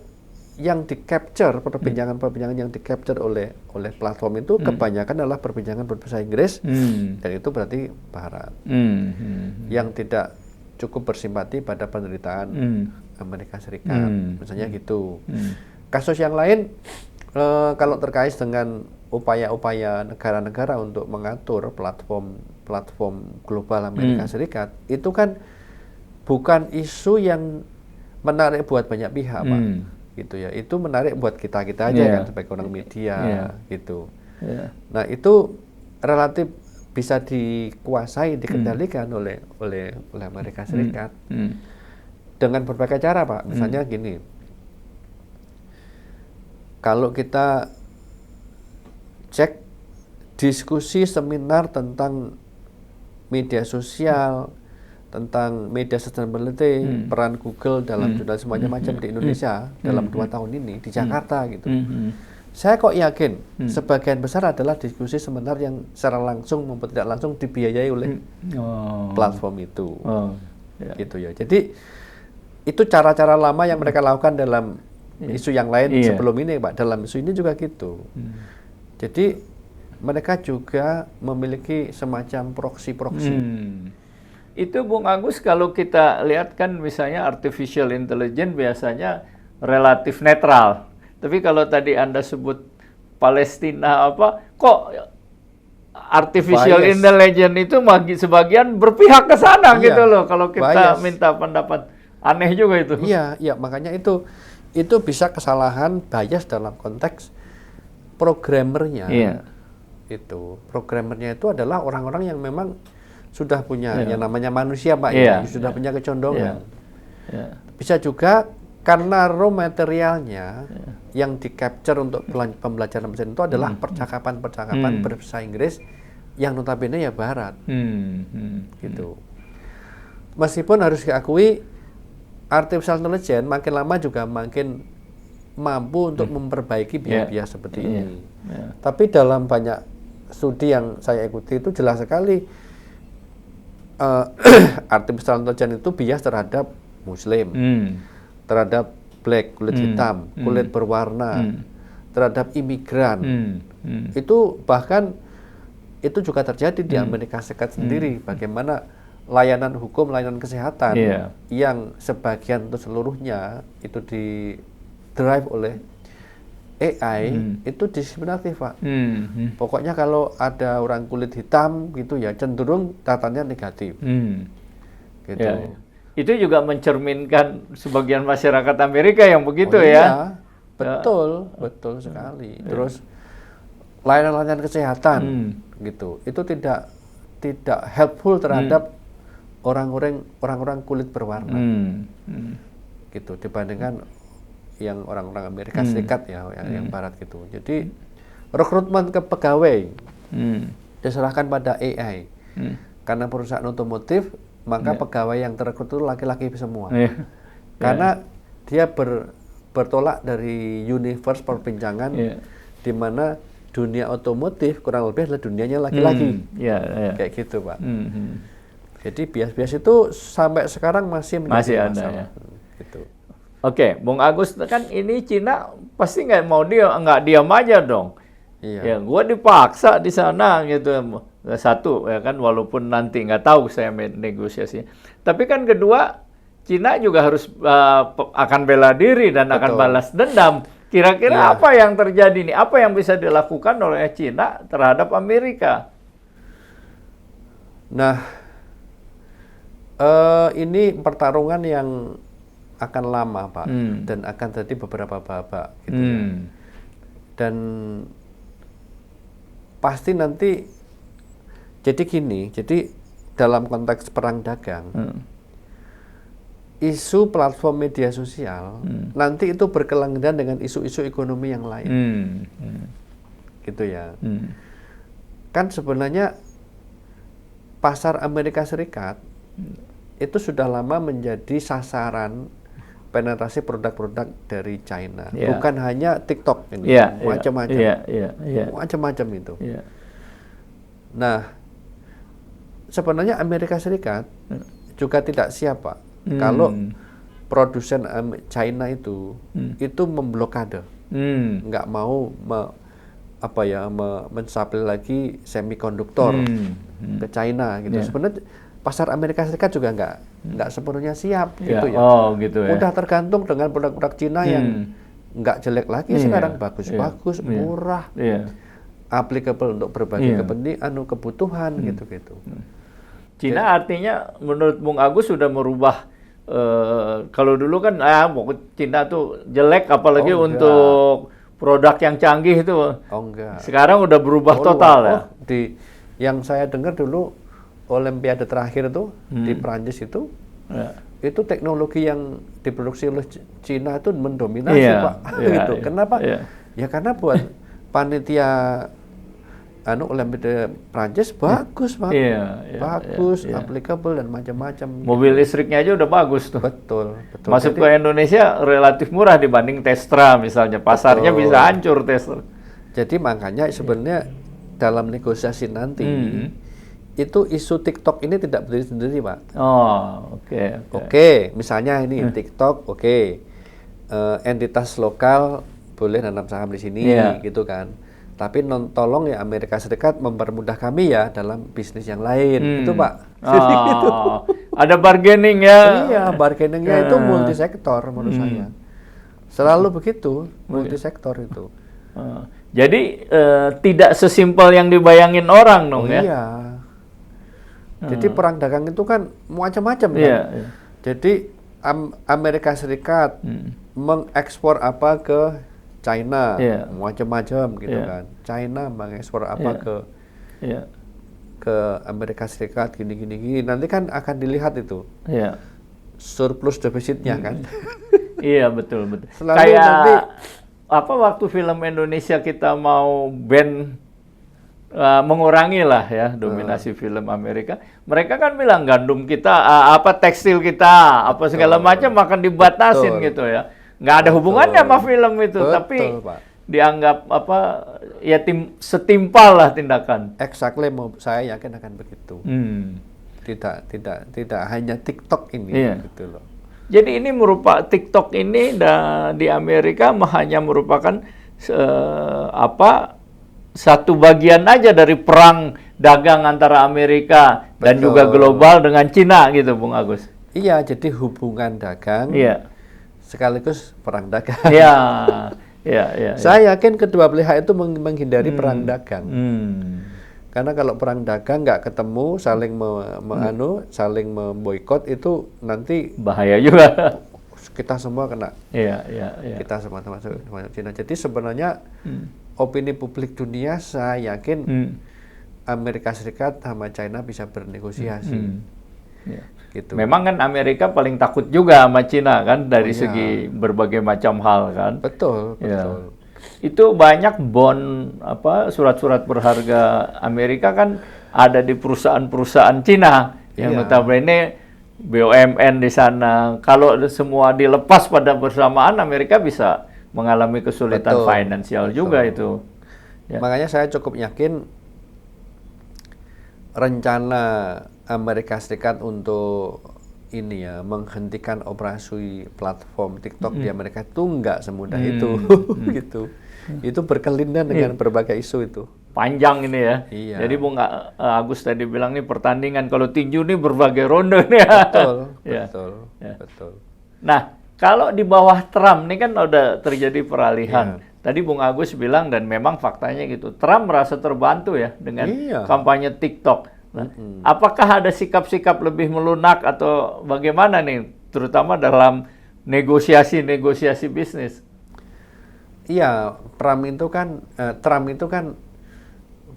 yang di capture perbincangan yang di capture oleh platform itu kebanyakan adalah perbincangan berbahasa Inggris, dan itu berarti Barat yang tidak cukup bersimpati pada penderitaan Amerika Serikat, misalnya gitu. Kasus yang lain kalau terkait dengan upaya-upaya negara-negara untuk mengatur platform global Amerika Serikat, itu kan bukan isu yang menarik buat banyak pihak, Pak. Gitu ya. Itu menarik buat kita-kita aja kan sebagai orang media gitu. Nah, itu relatif bisa dikuasai, dikendalikan oleh Amerika Serikat dengan berbagai cara, Pak. Misalnya gini. Kalau kita cek diskusi seminar tentang media sosial, tentang media sustainability, peran Google dalam jurnalisme macam-macam di Indonesia dalam 2 tahun ini di Jakarta gitu. Saya kok yakin sebagian besar adalah diskusi seminar yang secara langsung maupun tidak langsung dibiayai oleh platform itu. Gitu ya. Jadi itu cara-cara lama yang mereka lakukan dalam isu yang lain sebelum ini, Pak. Dalam isu ini juga gitu. Jadi mereka juga memiliki semacam proksi-proksi. Itu Bung Agus, kalau kita lihat kan misalnya artificial intelligence biasanya relatif netral. Tapi kalau tadi Anda sebut Palestina kok artificial intelligence itu sebagian berpihak ke sana gitu loh. Kalau kita minta pendapat, aneh juga itu. Iya, makanya itu bisa kesalahan bias dalam konteks programmernya. Itu programmernya itu adalah orang-orang yang memang sudah punya yang namanya manusia, Pak, sudah punya kecondongan. Bisa juga karena raw materialnya yang di capture untuk pembelajaran mesin itu adalah percakapan berbahasa Inggris yang notabene ya Barat. Gitu. Meskipun harus diakui artificial intelligence makin lama juga makin mampu untuk memperbaiki bias-bias seperti ini. Tapi dalam banyak studi yang saya ikuti itu jelas sekali artificial intelligence itu bias terhadap Muslim, terhadap black, kulit hitam, kulit berwarna, terhadap imigran. Itu bahkan itu juga terjadi di Amerika Serikat sendiri. Bagaimana layanan hukum, layanan kesehatan yang sebagian atau seluruhnya itu di drive oleh AI itu diskriminatif, Pak. Pokoknya kalau ada orang kulit hitam gitu ya cenderung datanya negatif. Gitu. Itu juga mencerminkan sebagian masyarakat Amerika yang begitu Iya, betul sekali. Terus layanan-layanan kesehatan gitu. Itu tidak helpful terhadap orang-orang kulit berwarna. Gitu dibandingkan yang orang-orang Amerika Serikat ya, yang barat gitu. Jadi rekrutmen ke pegawai diserahkan pada AI. Karena perusahaan otomotif, maka pegawai yang terekrut itu laki-laki semua. Karena dia bertolak dari universe perbincangan di mana dunia otomotif kurang lebih adalah dunianya laki-laki. Kayak gitu, Pak. Jadi bias-bias itu sampai sekarang masih menjadi masalah. Ada ya. Gitu. Oke, Bung Agus, kan ini Cina pasti nggak diam aja dong. Iya. Ya, gua dipaksa di sana gitu. Satu, ya kan, walaupun nanti nggak tahu saya negosiasi. Tapi kan kedua, Cina juga harus akan bela diri dan akan balas dendam. Kira-kira apa yang terjadi nih? Apa yang bisa dilakukan oleh Cina terhadap Amerika? Nah, ini pertarungan yang akan lama, Pak, dan akan terjadi beberapa babak gitu ya. Dan pasti nanti jadi gini, jadi dalam konteks perang dagang, isu platform media sosial nanti itu berkelanjutan dengan isu-isu ekonomi yang lain, gitu ya. Kan sebenarnya pasar Amerika Serikat itu sudah lama menjadi sasaran penetrasi produk-produk dari China, bukan hanya TikTok ini, macam-macam, macam-macam itu. Nah, sebenarnya Amerika Serikat juga tidak siap, Pak, kalau produsen China itu memblokade, nggak mau mensuplai lagi semikonduktor ke China gitu. Sebenarnya pasar Amerika Serikat juga nggak sepenuhnya siap gitu ya. Gitu ya. Udah tergantung dengan produk-produk Cina yang nggak jelek lagi sekarang, bagus-bagus, murah, applicable untuk berbagai kebutuhan gitu-gitu. Cina artinya menurut Bung Agus sudah merubah. Kalau dulu kan Cina tuh jelek, apalagi untuk produk yang canggih itu. Enggak. Sekarang udah berubah total ya. Yang saya dengar dulu Olimpiade terakhir itu di Prancis itu teknologi yang diproduksi oleh Cina itu mendominasi, Pak. Gitu. Kenapa? Ya karena buat panitia Olimpiade Prancis bagus, Pak. Bagus, applicable dan macam-macam. Mobil listriknya aja udah bagus tuh. Betul. Masuk ke Indonesia relatif murah dibanding Tesla misalnya. Pasarnya bisa hancur Tesla. Jadi makanya sebenarnya dalam negosiasi nanti itu isu TikTok ini tidak berdiri sendiri, Pak. Oke, misalnya ini TikTok, entitas lokal boleh nanam saham di sini, gitu kan. Tapi tolong ya Amerika Serikat mempermudah kami ya dalam bisnis yang lain, itu, Pak. Gitu. Ada bargaining ya? Iya, bargainingnya itu multisektor menurut saya. Selalu begitu, multisektor itu. Jadi tidak sesimpel yang dibayangin orang dong ya? Iya. Jadi perang dagang itu kan macam-macam kan. Jadi Amerika Serikat mengekspor apa ke China, macam-macam gitu kan. China mengekspor apa ke Amerika Serikat gini. Nanti kan akan dilihat itu. Surplus defisitnya kan. Iya, betul. Selalu kayak nanti waktu film Indonesia kita mau ban mengurangi lah ya dominasi film Amerika. Mereka kan bilang gandum kita, tekstil kita, segala macam akan dibatasin gitu ya. Nggak ada hubungannya sama film itu, tapi Pak. dianggap setimpal lah tindakan. Exactly, saya yakin akan begitu. Tidak hanya TikTok ini gitu loh. Jadi ini TikTok ini di Amerika hanya merupakan satu bagian aja dari perang dagang antara Amerika dan juga global dengan Cina gitu, Bung Agus. Iya, jadi hubungan dagang sekaligus perang dagang. Iya. Saya yakin kedua pihak itu menghindari perang dagang. Karena kalau perang dagang nggak ketemu, saling memboikot, itu nanti bahaya juga. Kita semua kena. Iya. Kita semua termasuk Cina. Jadi sebenarnya opini publik dunia, saya yakin Amerika Serikat sama China bisa bernegosiasi. Ya. Gitu. Memang kan Amerika paling takut juga sama Cina kan dari segi berbagai macam hal kan. Betul, Ya. betul. Itu banyak bond surat-surat berharga Amerika kan ada di perusahaan-perusahaan Cina yang notabene BUMN di sana. Kalau semua dilepas pada bersamaan, Amerika bisa mengalami kesulitan finansial juga itu. Ya. Makanya saya cukup yakin rencana Amerika Serikat untuk ini ya menghentikan operasi platform TikTok di Amerika itu nggak semudah itu, gitu. Itu berkelindan dengan berbagai isu itu. Panjang ini ya. Iya. Jadi Bung Agus tadi bilang nih pertandingan kalau tinju nih berbagai ronde nih. Betul, Ya. betul, Ya. betul. Nah, kalau di bawah Trump nih kan udah terjadi peralihan. Tadi Bung Agus bilang dan memang faktanya gitu. Trump merasa terbantu ya dengan kampanye TikTok. Nah, apakah ada sikap-sikap lebih melunak atau bagaimana nih, terutama dalam negosiasi bisnis? Iya, Trump itu kan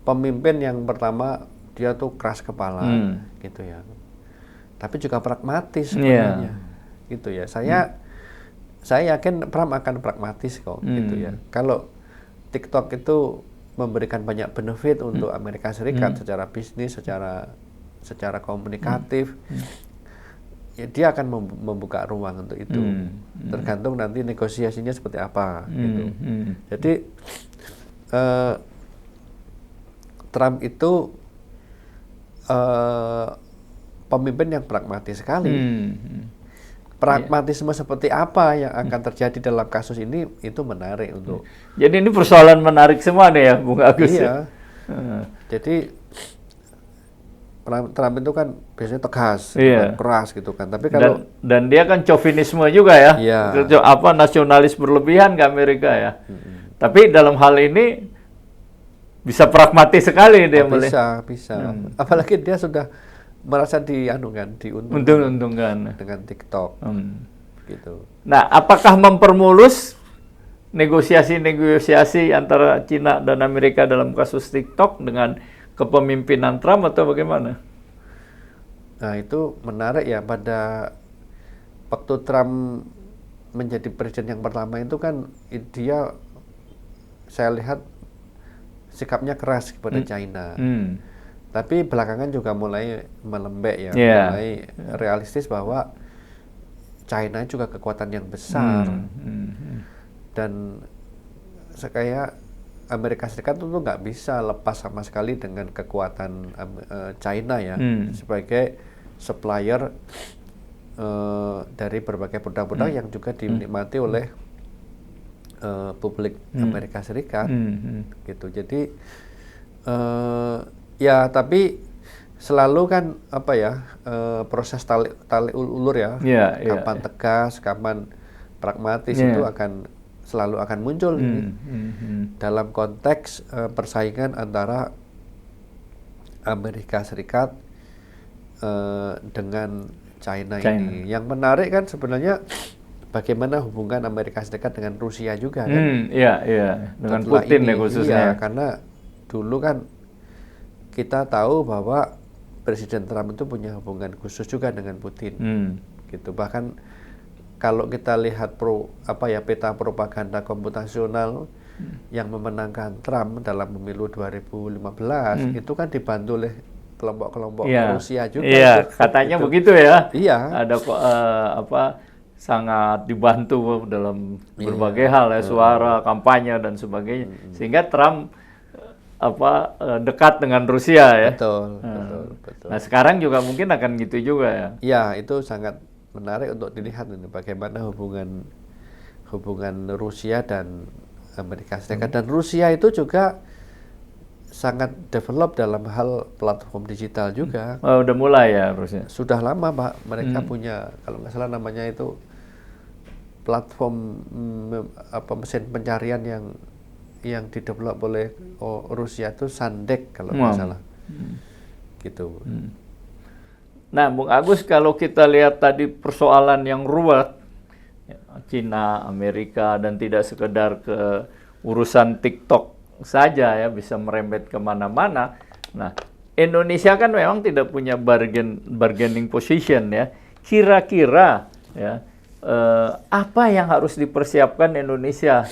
pemimpin yang pertama dia tuh keras kepala, gitu ya. Tapi juga pragmatis sebenarnya, gitu ya. Saya yakin Trump akan pragmatis kok, gitu ya. Kalau TikTok itu memberikan banyak benefit untuk Amerika Serikat secara bisnis, secara komunikatif, ya dia akan membuka ruang untuk itu. Tergantung nanti negosiasinya seperti apa, gitu. Jadi Trump itu pemimpin yang pragmatis sekali. Pragmatisme seperti apa yang akan terjadi dalam kasus ini itu menarik untuk. Jadi ini persoalan menarik semua nih ya, Bung Agus. Iya. Jadi Trump itu kan biasanya tegas, keras gitu kan. Tapi kalau dan dia kan chauvinisme juga ya, nasionalis berlebihan ke Amerika ya. Tapi dalam hal ini bisa pragmatis sekali dia bisa. Apalagi dia sudah merasa diuntungkan dengan TikTok, gitu. Nah, apakah mempermulus negosiasi antara Cina dan Amerika dalam kasus TikTok dengan kepemimpinan Trump atau bagaimana? Nah, itu menarik ya, pada waktu Trump menjadi presiden yang pertama itu kan dia, saya lihat sikapnya keras kepada China. Tapi belakangan juga mulai melembek ya, mulai realistis bahwa China juga kekuatan yang besar. Dan kayak Amerika Serikat itu nggak bisa lepas sama sekali dengan kekuatan China ya, sebagai supplier dari berbagai produk-produk yang juga dinikmati oleh publik Amerika Serikat, gitu. Jadi ya, tapi selalu kan proses tali ulur ya, kapan tegas, kapan pragmatis itu selalu akan muncul dalam konteks persaingan antara Amerika Serikat dengan China ini. Yang menarik kan sebenarnya bagaimana hubungan Amerika Serikat dengan Rusia juga kan? Dengan Putin ya khususnya. Iya, karena dulu kan kita tahu bahwa Presiden Trump itu punya hubungan khusus juga dengan Putin, gitu. Bahkan kalau kita lihat peta propaganda komputasional yang memenangkan Trump dalam pemilu 2015 itu kan dibantu oleh kelompok-kelompok Rusia juga. Iya, katanya gitu. Begitu ya. Iya. Ada sangat dibantu dalam berbagai hal ya, suara, kampanye dan sebagainya, sehingga Trump dekat dengan Rusia ya. Betul. Nah, sekarang juga mungkin akan gitu juga ya. Iya, itu sangat menarik untuk dilihat ini bagaimana hubungan Rusia dan Amerika Serikat. Dan Rusia itu juga sangat develop dalam hal platform digital juga. Udah mulai ya Rusia. Sudah lama, Pak. Mereka punya, kalau nggak salah namanya itu platform mesin pencarian yang didevelop oleh Rusia itu Sandex kalau nggak salah, gitu. Nah, Bung Agus, kalau kita lihat tadi persoalan yang ruwet, Cina, Amerika, dan tidak sekedar ke urusan TikTok saja ya, bisa merembet kemana-mana. Nah, Indonesia kan memang tidak punya bargaining position ya. Kira-kira ya apa yang harus dipersiapkan Indonesia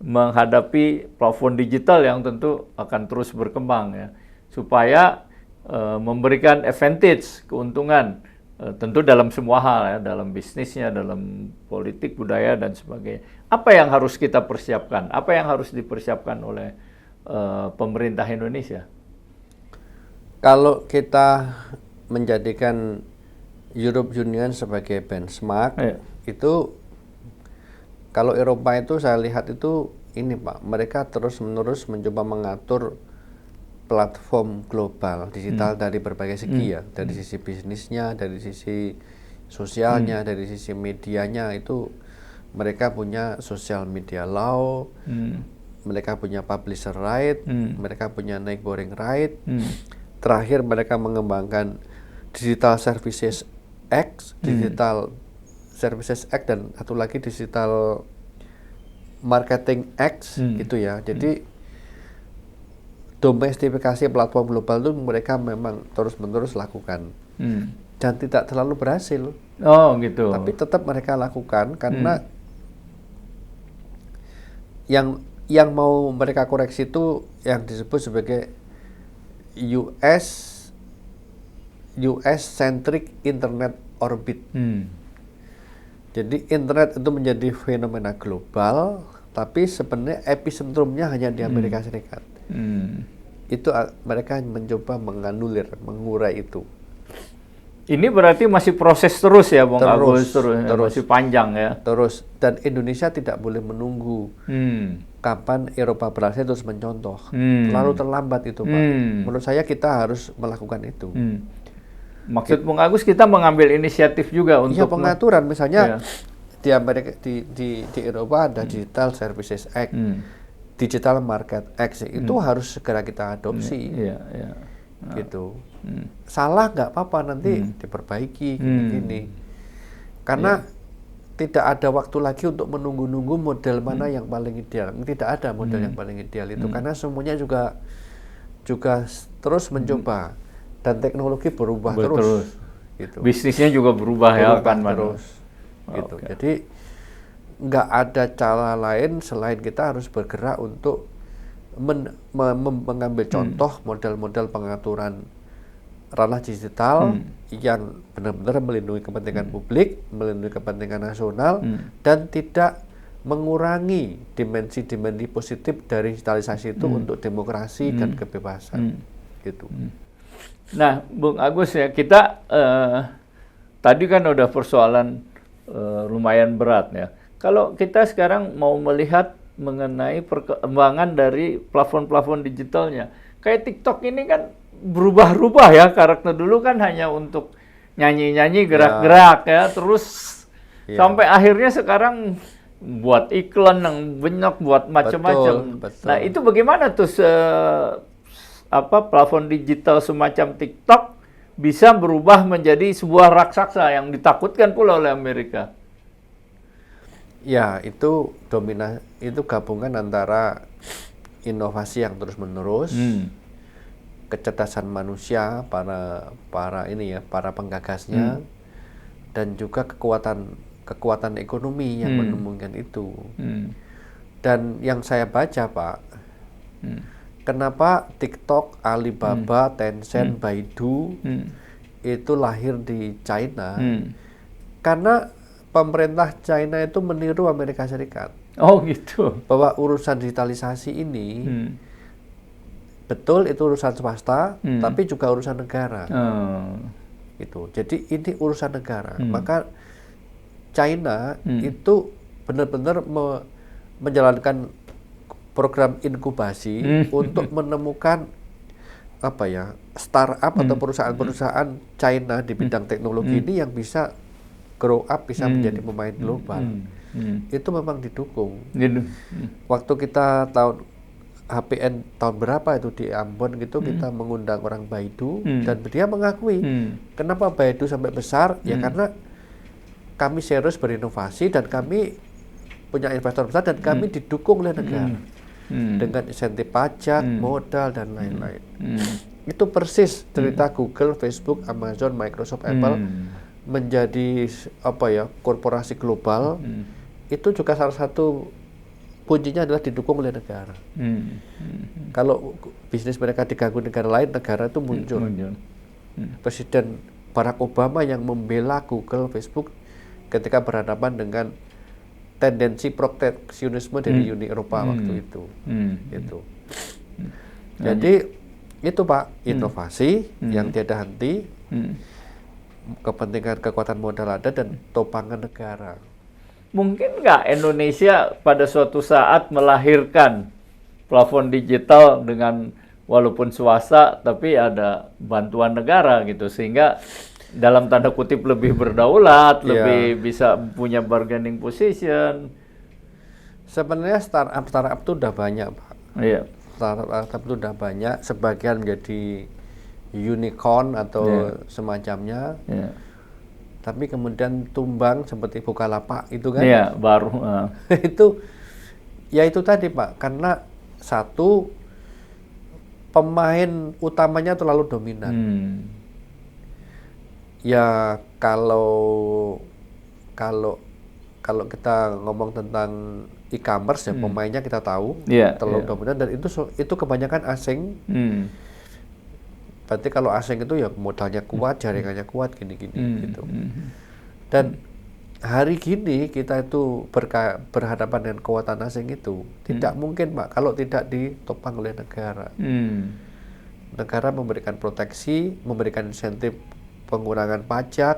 menghadapi plafon digital yang tentu akan terus berkembang ya, supaya memberikan advantage, keuntungan tentu dalam semua hal ya, dalam bisnisnya, dalam politik, budaya dan sebagainya. Apa yang harus kita persiapkan? Apa yang harus dipersiapkan oleh pemerintah Indonesia? Kalau kita menjadikan Europe Union sebagai benchmark, itu kalau Eropa itu saya lihat itu ini Pak, mereka terus-menerus mencoba mengatur platform global digital dari berbagai segi ya, dari sisi bisnisnya, dari sisi sosialnya, dari sisi medianya. Itu mereka punya social media law, mereka punya publisher right, mereka punya neighboring right. Terakhir mereka mengembangkan Digital Services Act, Digital Services Act, dan satu lagi Digital Marketing Act gitu ya. Jadi domestifikasi platform global itu mereka memang terus-menerus lakukan dan tidak terlalu berhasil. Oh gitu. Tapi tetap mereka lakukan karena yang mau mereka koreksi itu yang disebut sebagai US centric internet orbit. Jadi internet itu menjadi fenomena global, tapi sebenarnya epicentrumnya hanya di Amerika Serikat. Itu mereka mencoba menganulir, mengurai itu. Ini berarti masih proses terus ya, Bang Agus, terus masih panjang ya. Terus, dan Indonesia tidak boleh menunggu kapan Eropa berhasil terus mencontoh. Terlalu terlambat itu, Pak. Menurut saya kita harus melakukan itu. Maksud Bang Agus, kita mengambil inisiatif juga untuk pengaturan, misalnya di Amerika, di Eropa ada Digital Services Act, Digital Market Act, itu harus segera kita adopsi. Gitu. Salah nggak apa-apa, nanti diperbaiki gini. Karena tidak ada waktu lagi untuk menunggu-nunggu model mana yang paling ideal. Tidak ada model yang paling ideal itu, karena semuanya juga terus mencoba. Dan teknologi berubah terus. Gitu. Bisnisnya juga berubah ya kan terus. Gitu. Jadi nggak ada cara lain selain kita harus bergerak untuk mengambil contoh model-model pengaturan ranah digital yang benar-benar melindungi kepentingan publik, melindungi kepentingan nasional, dan tidak mengurangi dimensi-dimensi positif dari digitalisasi itu untuk demokrasi dan kebebasan. Gitu. Nah, Bung Agus ya, kita tadi kan udah persoalan lumayan berat ya. Kalau kita sekarang mau melihat mengenai perkembangan dari plafon-plafon digitalnya, kayak TikTok ini kan berubah-ubah ya, karakter dulu kan hanya untuk nyanyi-nyanyi, gerak-gerak ya, terus sampai akhirnya sekarang buat iklan yang banyak, buat macam-macam. Nah, itu bagaimana tuh plafon digital semacam TikTok bisa berubah menjadi sebuah raksasa yang ditakutkan pula oleh Amerika? Ya, itu gabungan antara inovasi yang terus-menerus, kecerdasan manusia para penggagasnya, dan juga kekuatan ekonomi yang memungkinkan itu. Dan yang saya baca, Pak, kenapa TikTok, Alibaba, Tencent, Baidu itu lahir di China? Karena pemerintah China itu meniru Amerika Serikat. Oh gitu. Bahwa urusan digitalisasi ini betul itu urusan swasta, tapi juga urusan negara. Gitu. Jadi ini urusan negara. Maka China itu benar-benar menjalankan program inkubasi untuk menemukan startup atau perusahaan-perusahaan China di bidang teknologi ini yang bisa grow up, bisa menjadi pemain global. Itu memang didukung. Waktu kita HPN tahun berapa itu di Ambon gitu, kita mengundang orang Baidu dan dia mengakui kenapa Baidu sampai besar, ya karena kami serius berinovasi dan kami punya investor besar dan kami didukung oleh negara. dengan insentif pajak, modal dan lain-lain. Itu persis cerita Google, Facebook, Amazon, Microsoft, Apple menjadi korporasi global. Itu juga salah satu kuncinya adalah didukung oleh negara. Kalau bisnis mereka diganggu negara lain, negara itu muncul. Presiden Barack Obama yang membela Google, Facebook ketika berhadapan dengan tendensi proteksionisme dari Uni Eropa waktu itu. Jadi itu Pak, inovasi yang tiada henti, kepentingan kekuatan modal ada dan topangan negara. Mungkin nggak Indonesia pada suatu saat melahirkan plafon digital dengan walaupun swasta tapi ada bantuan negara gitu, sehingga dalam tanda kutip lebih berdaulat, lebih bisa punya bargaining position. Sebenarnya startup itu udah banyak Pak. Iya. Startup itu udah banyak, sebagian menjadi unicorn atau semacamnya. Tapi kemudian tumbang seperti Bukalapak itu kan. Iya, baru. itu tadi Pak, karena satu, pemain utamanya terlalu dominan. Ya kalau kita ngomong tentang e-commerce ya pemainnya kita tahu terlalu dominan dan itu kebanyakan asing. Berarti kalau asing itu ya modalnya kuat, jaringannya kuat, gini-gini gitu. Dan hari gini kita itu berhadapan dengan kekuatan asing itu tidak mungkin Pak kalau tidak ditopang oleh negara. Negara memberikan proteksi, memberikan insentif pengurangan pajak,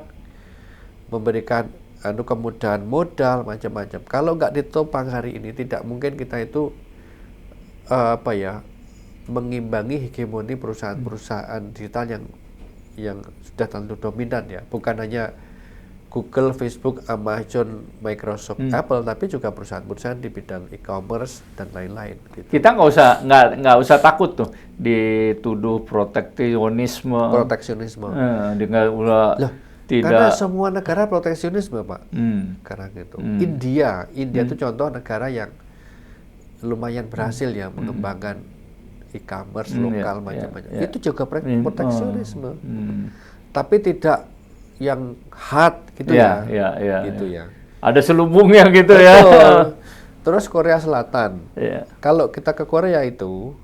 memberikan kemudahan modal, macam-macam. Kalau nggak ditopang hari ini tidak mungkin kita itu mengimbangi hegemoni perusahaan-perusahaan digital yang sudah tentu dominan ya, bukan hanya Google, Facebook, Amazon, Microsoft, Apple, tapi juga perusahaan-perusahaan di bidang e-commerce dan lain-lain. Gitu. Kita nggak usah takut tuh dituduh proteksionisme. Karena semua negara proteksionisme Pak. Karena gitu. India itu contoh negara yang lumayan berhasil ya mengembangkan e-commerce lokal macam-macam. Itu juga proteksionisme. Tapi tidak yang hard gitu gitu ya. Ada selubungnya gitu. Betul. Ya. Terus Korea Selatan. Kalau kita ke Korea itu,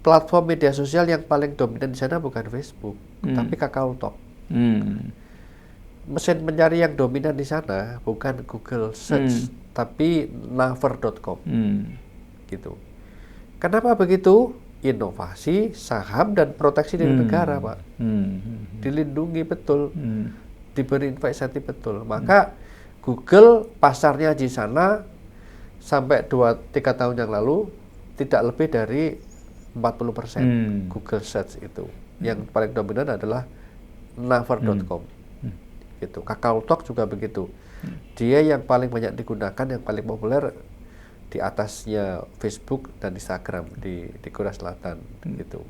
platform media sosial yang paling dominan di sana bukan Facebook, tapi KakaoTalk. Mesin pencari yang dominan di sana bukan Google Search, tapi naver.com. Gitu. Kenapa begitu? Inovasi, saham, dan proteksi dari negara, Pak. Dilindungi betul, diberi investasi betul. Maka Google pasarnya di sana sampai 2-3 tahun yang lalu tidak lebih dari 40% Google Search itu. Yang paling dominan adalah naver.com. Gitu. KakaoTalk juga begitu. Dia yang paling banyak digunakan, yang paling populer di atasnya Facebook dan Instagram di Korea Selatan gitu.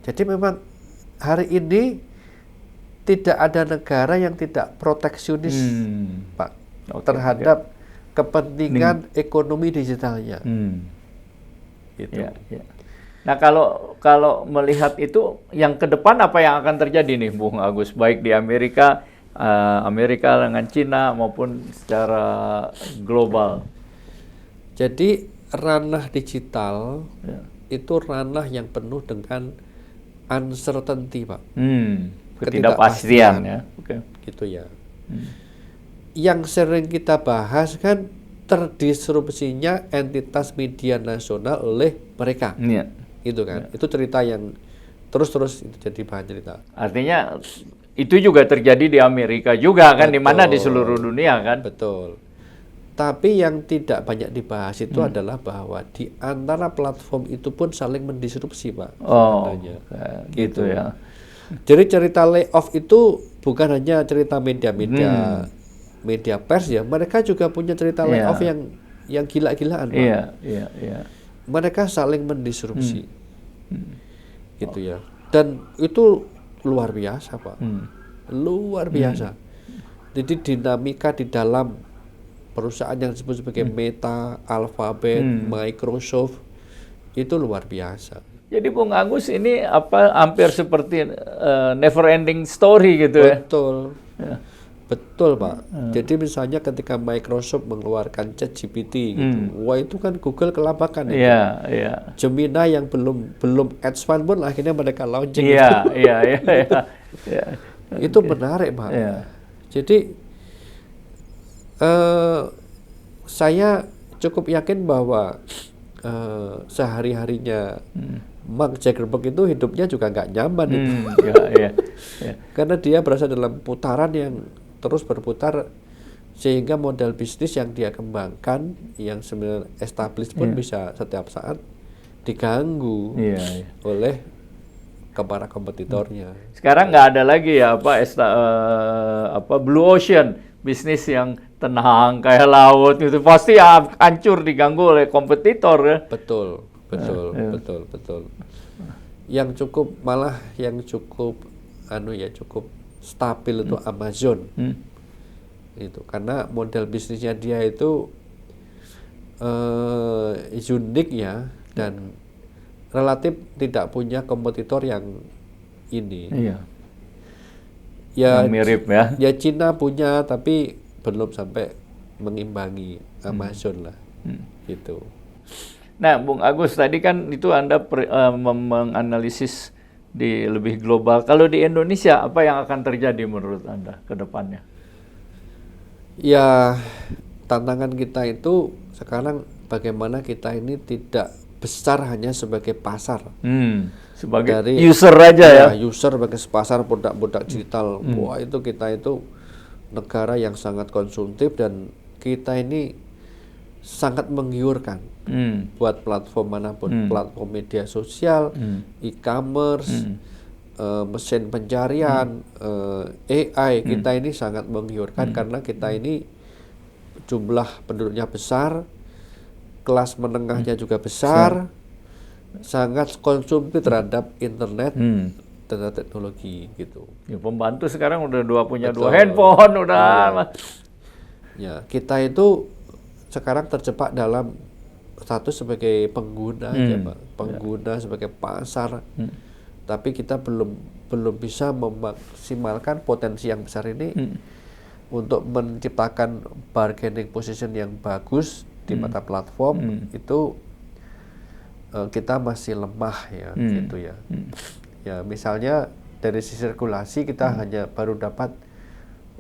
Jadi memang hari ini tidak ada negara yang tidak proteksionis Pak terhadap kepentingan ekonomi digitalnya. Gitu. Nah kalau melihat itu yang ke depan apa yang akan terjadi nih Bung Agus, baik di Amerika dengan Cina maupun secara global? Jadi ranah digital itu ranah yang penuh dengan uncertainty, Pak. Ketidakpastian ya. Gitu ya. Yang sering kita bahas kan terdisrupsinya entitas media nasional oleh mereka. Itu kan. Itu cerita yang terus itu jadi bahan cerita. Artinya itu juga terjadi di Amerika juga kan, di mana di seluruh dunia kan. Betul. Tapi yang tidak banyak dibahas itu adalah bahwa di antara platform itu pun saling mendisrupsi, Pak. Gitu ya. Jadi cerita layoff itu bukan hanya cerita media pers ya, mereka juga punya cerita layoff yang gila-gilaan, Pak. Iya. Mereka saling mendisrupsi. Gitu ya. Dan itu luar biasa, Pak. Luar biasa. Jadi dinamika di dalam perusahaan yang disebut sebagai Meta, Alphabet, Microsoft itu luar biasa. Jadi Bung Agus ini hampir seperti never ending story gitu ya. Betul. Ya. Betul, Pak. Jadi misalnya ketika Microsoft mengeluarkan ChatGPT gitu. Wah, itu kan Google kelabakan itu. Iya. Gemini yang belum advance pun akhirnya mereka launching Iya. Itu menarik, Pak. Iya. Jadi saya cukup yakin bahwa sehari-harinya Mark Zuckerberg itu hidupnya juga nggak nyaman itu. Iya. Karena dia berada dalam putaran yang terus berputar, sehingga model bisnis yang dia kembangkan yang sebenarnya established pun bisa setiap saat diganggu oleh para kompetitornya. Sekarang nggak ada lagi ya blue ocean bisnis yang tenang kayak laut itu, pasti hancur diganggu oleh kompetitor ya. Betul. Yang cukup stabil itu Amazon. Itu karena model bisnisnya dia itu unik ya, dan relatif tidak punya kompetitor yang ini. Yang mirip ya. Ya Cina punya, tapi belum sampai mengimbangi Amazon lah. Gitu. Nah, Bung Agus, tadi kan itu Anda menganalisis di lebih global. Kalau di Indonesia, apa yang akan terjadi menurut Anda ke depannya? Ya, tantangan kita itu sekarang bagaimana kita ini tidak besar hanya sebagai pasar. Sebagai user aja ya? User sebagai pasar produk-produk digital. Wah, itu kita itu negara yang sangat konsumtif, dan kita ini sangat menggiurkan buat platform manapun, platform media sosial, e-commerce, mesin pencarian, AI, kita ini sangat menggiurkan karena kita ini jumlah penduduknya besar, kelas menengahnya juga besar, sangat konsumtif terhadap internet, terhadap teknologi gitu. Ya, pembantu sekarang udah punya dua handphone, udah. Ya, kita itu sekarang terjebak dalam status sebagai pengguna aja, Pak. Pengguna sebagai pasar. Tapi kita belum bisa memaksimalkan potensi yang besar ini untuk menciptakan bargaining position yang bagus di mata platform. Itu kita masih lemah ya, gitu ya. Ya, misalnya dari sisi regulasi kita hanya baru dapat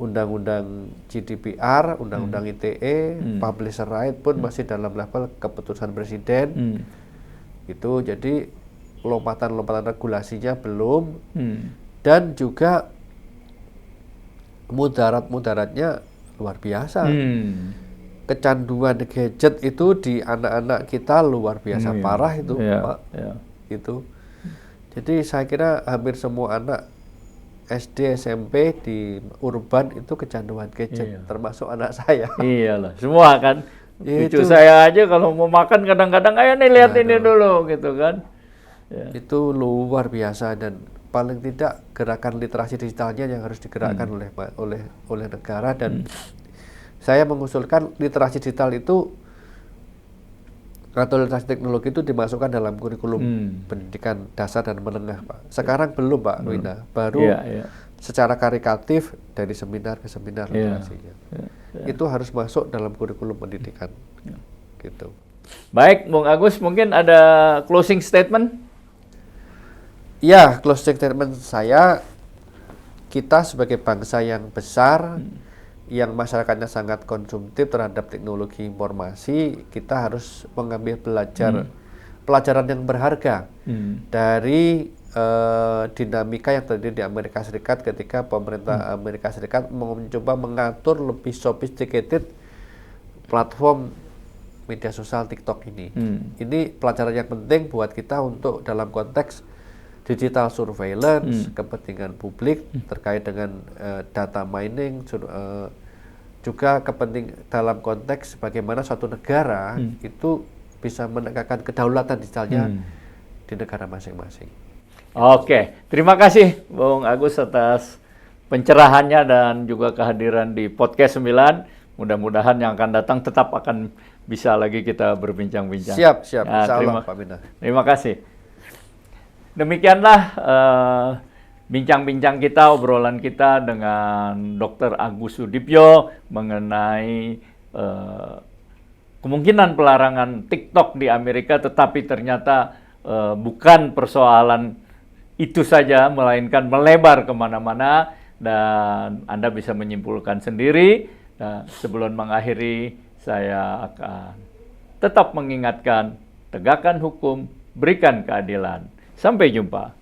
undang-undang GDPR, undang-undang ITE, publisher right pun masih dalam level keputusan presiden. Itu jadi lompatan-lompatan regulasinya belum, dan juga mudarat-mudaratnya luar biasa. Kecanduan gadget itu di anak-anak kita luar biasa parah itu, Pak. Gitu. Jadi saya kira hampir semua anak SD, SMP di urban itu kecanduan gadget, termasuk anak saya. Iyalah, semua kan. Cucu saya aja kalau mau makan kadang-kadang, ayo nih lihat ini dulu gitu kan. Itu luar biasa, dan paling tidak gerakan literasi digitalnya yang harus digerakkan oleh negara, dan saya mengusulkan literasi digital itu atau literasi teknologi itu dimasukkan dalam kurikulum pendidikan dasar dan menengah, Pak. Sekarang belum, Pak Wina. Baru secara karikatif dari seminar ke seminar literasinya. Itu harus masuk dalam kurikulum pendidikan. Gitu. Baik, Bung Agus, mungkin ada closing statement? Ya, closing statement saya, kita sebagai bangsa yang besar, yang masyarakatnya sangat konsumtif terhadap teknologi informasi, kita harus mengambil pelajaran yang berharga dari dinamika yang terjadi di Amerika Serikat ketika pemerintah Amerika Serikat mencoba mengatur lebih sophisticated platform media sosial TikTok ini. Ini pelajaran yang penting buat kita untuk dalam konteks digital surveillance, kepentingan publik terkait dengan data mining, juga dalam konteks bagaimana suatu negara itu bisa menegakkan kedaulatan digitalnya di negara masing-masing. Oke, terima kasih Bung Agus atas pencerahannya dan juga kehadiran di Podcast 9. mudah-mudahan yang akan datang tetap akan bisa lagi kita berbincang-bincang. Siap, siap. Nah, Insya Allah, Pak Bina. Terima kasih. Demikianlah bincang-bincang kita, obrolan kita dengan Dr. Agus Sudipyo mengenai kemungkinan pelarangan TikTok di Amerika, tetapi ternyata bukan persoalan itu saja, melainkan melebar kemana-mana, dan Anda bisa menyimpulkan sendiri. Nah, sebelum mengakhiri, saya akan tetap mengingatkan, tegakkan hukum, berikan keadilan. Sampai jumpa.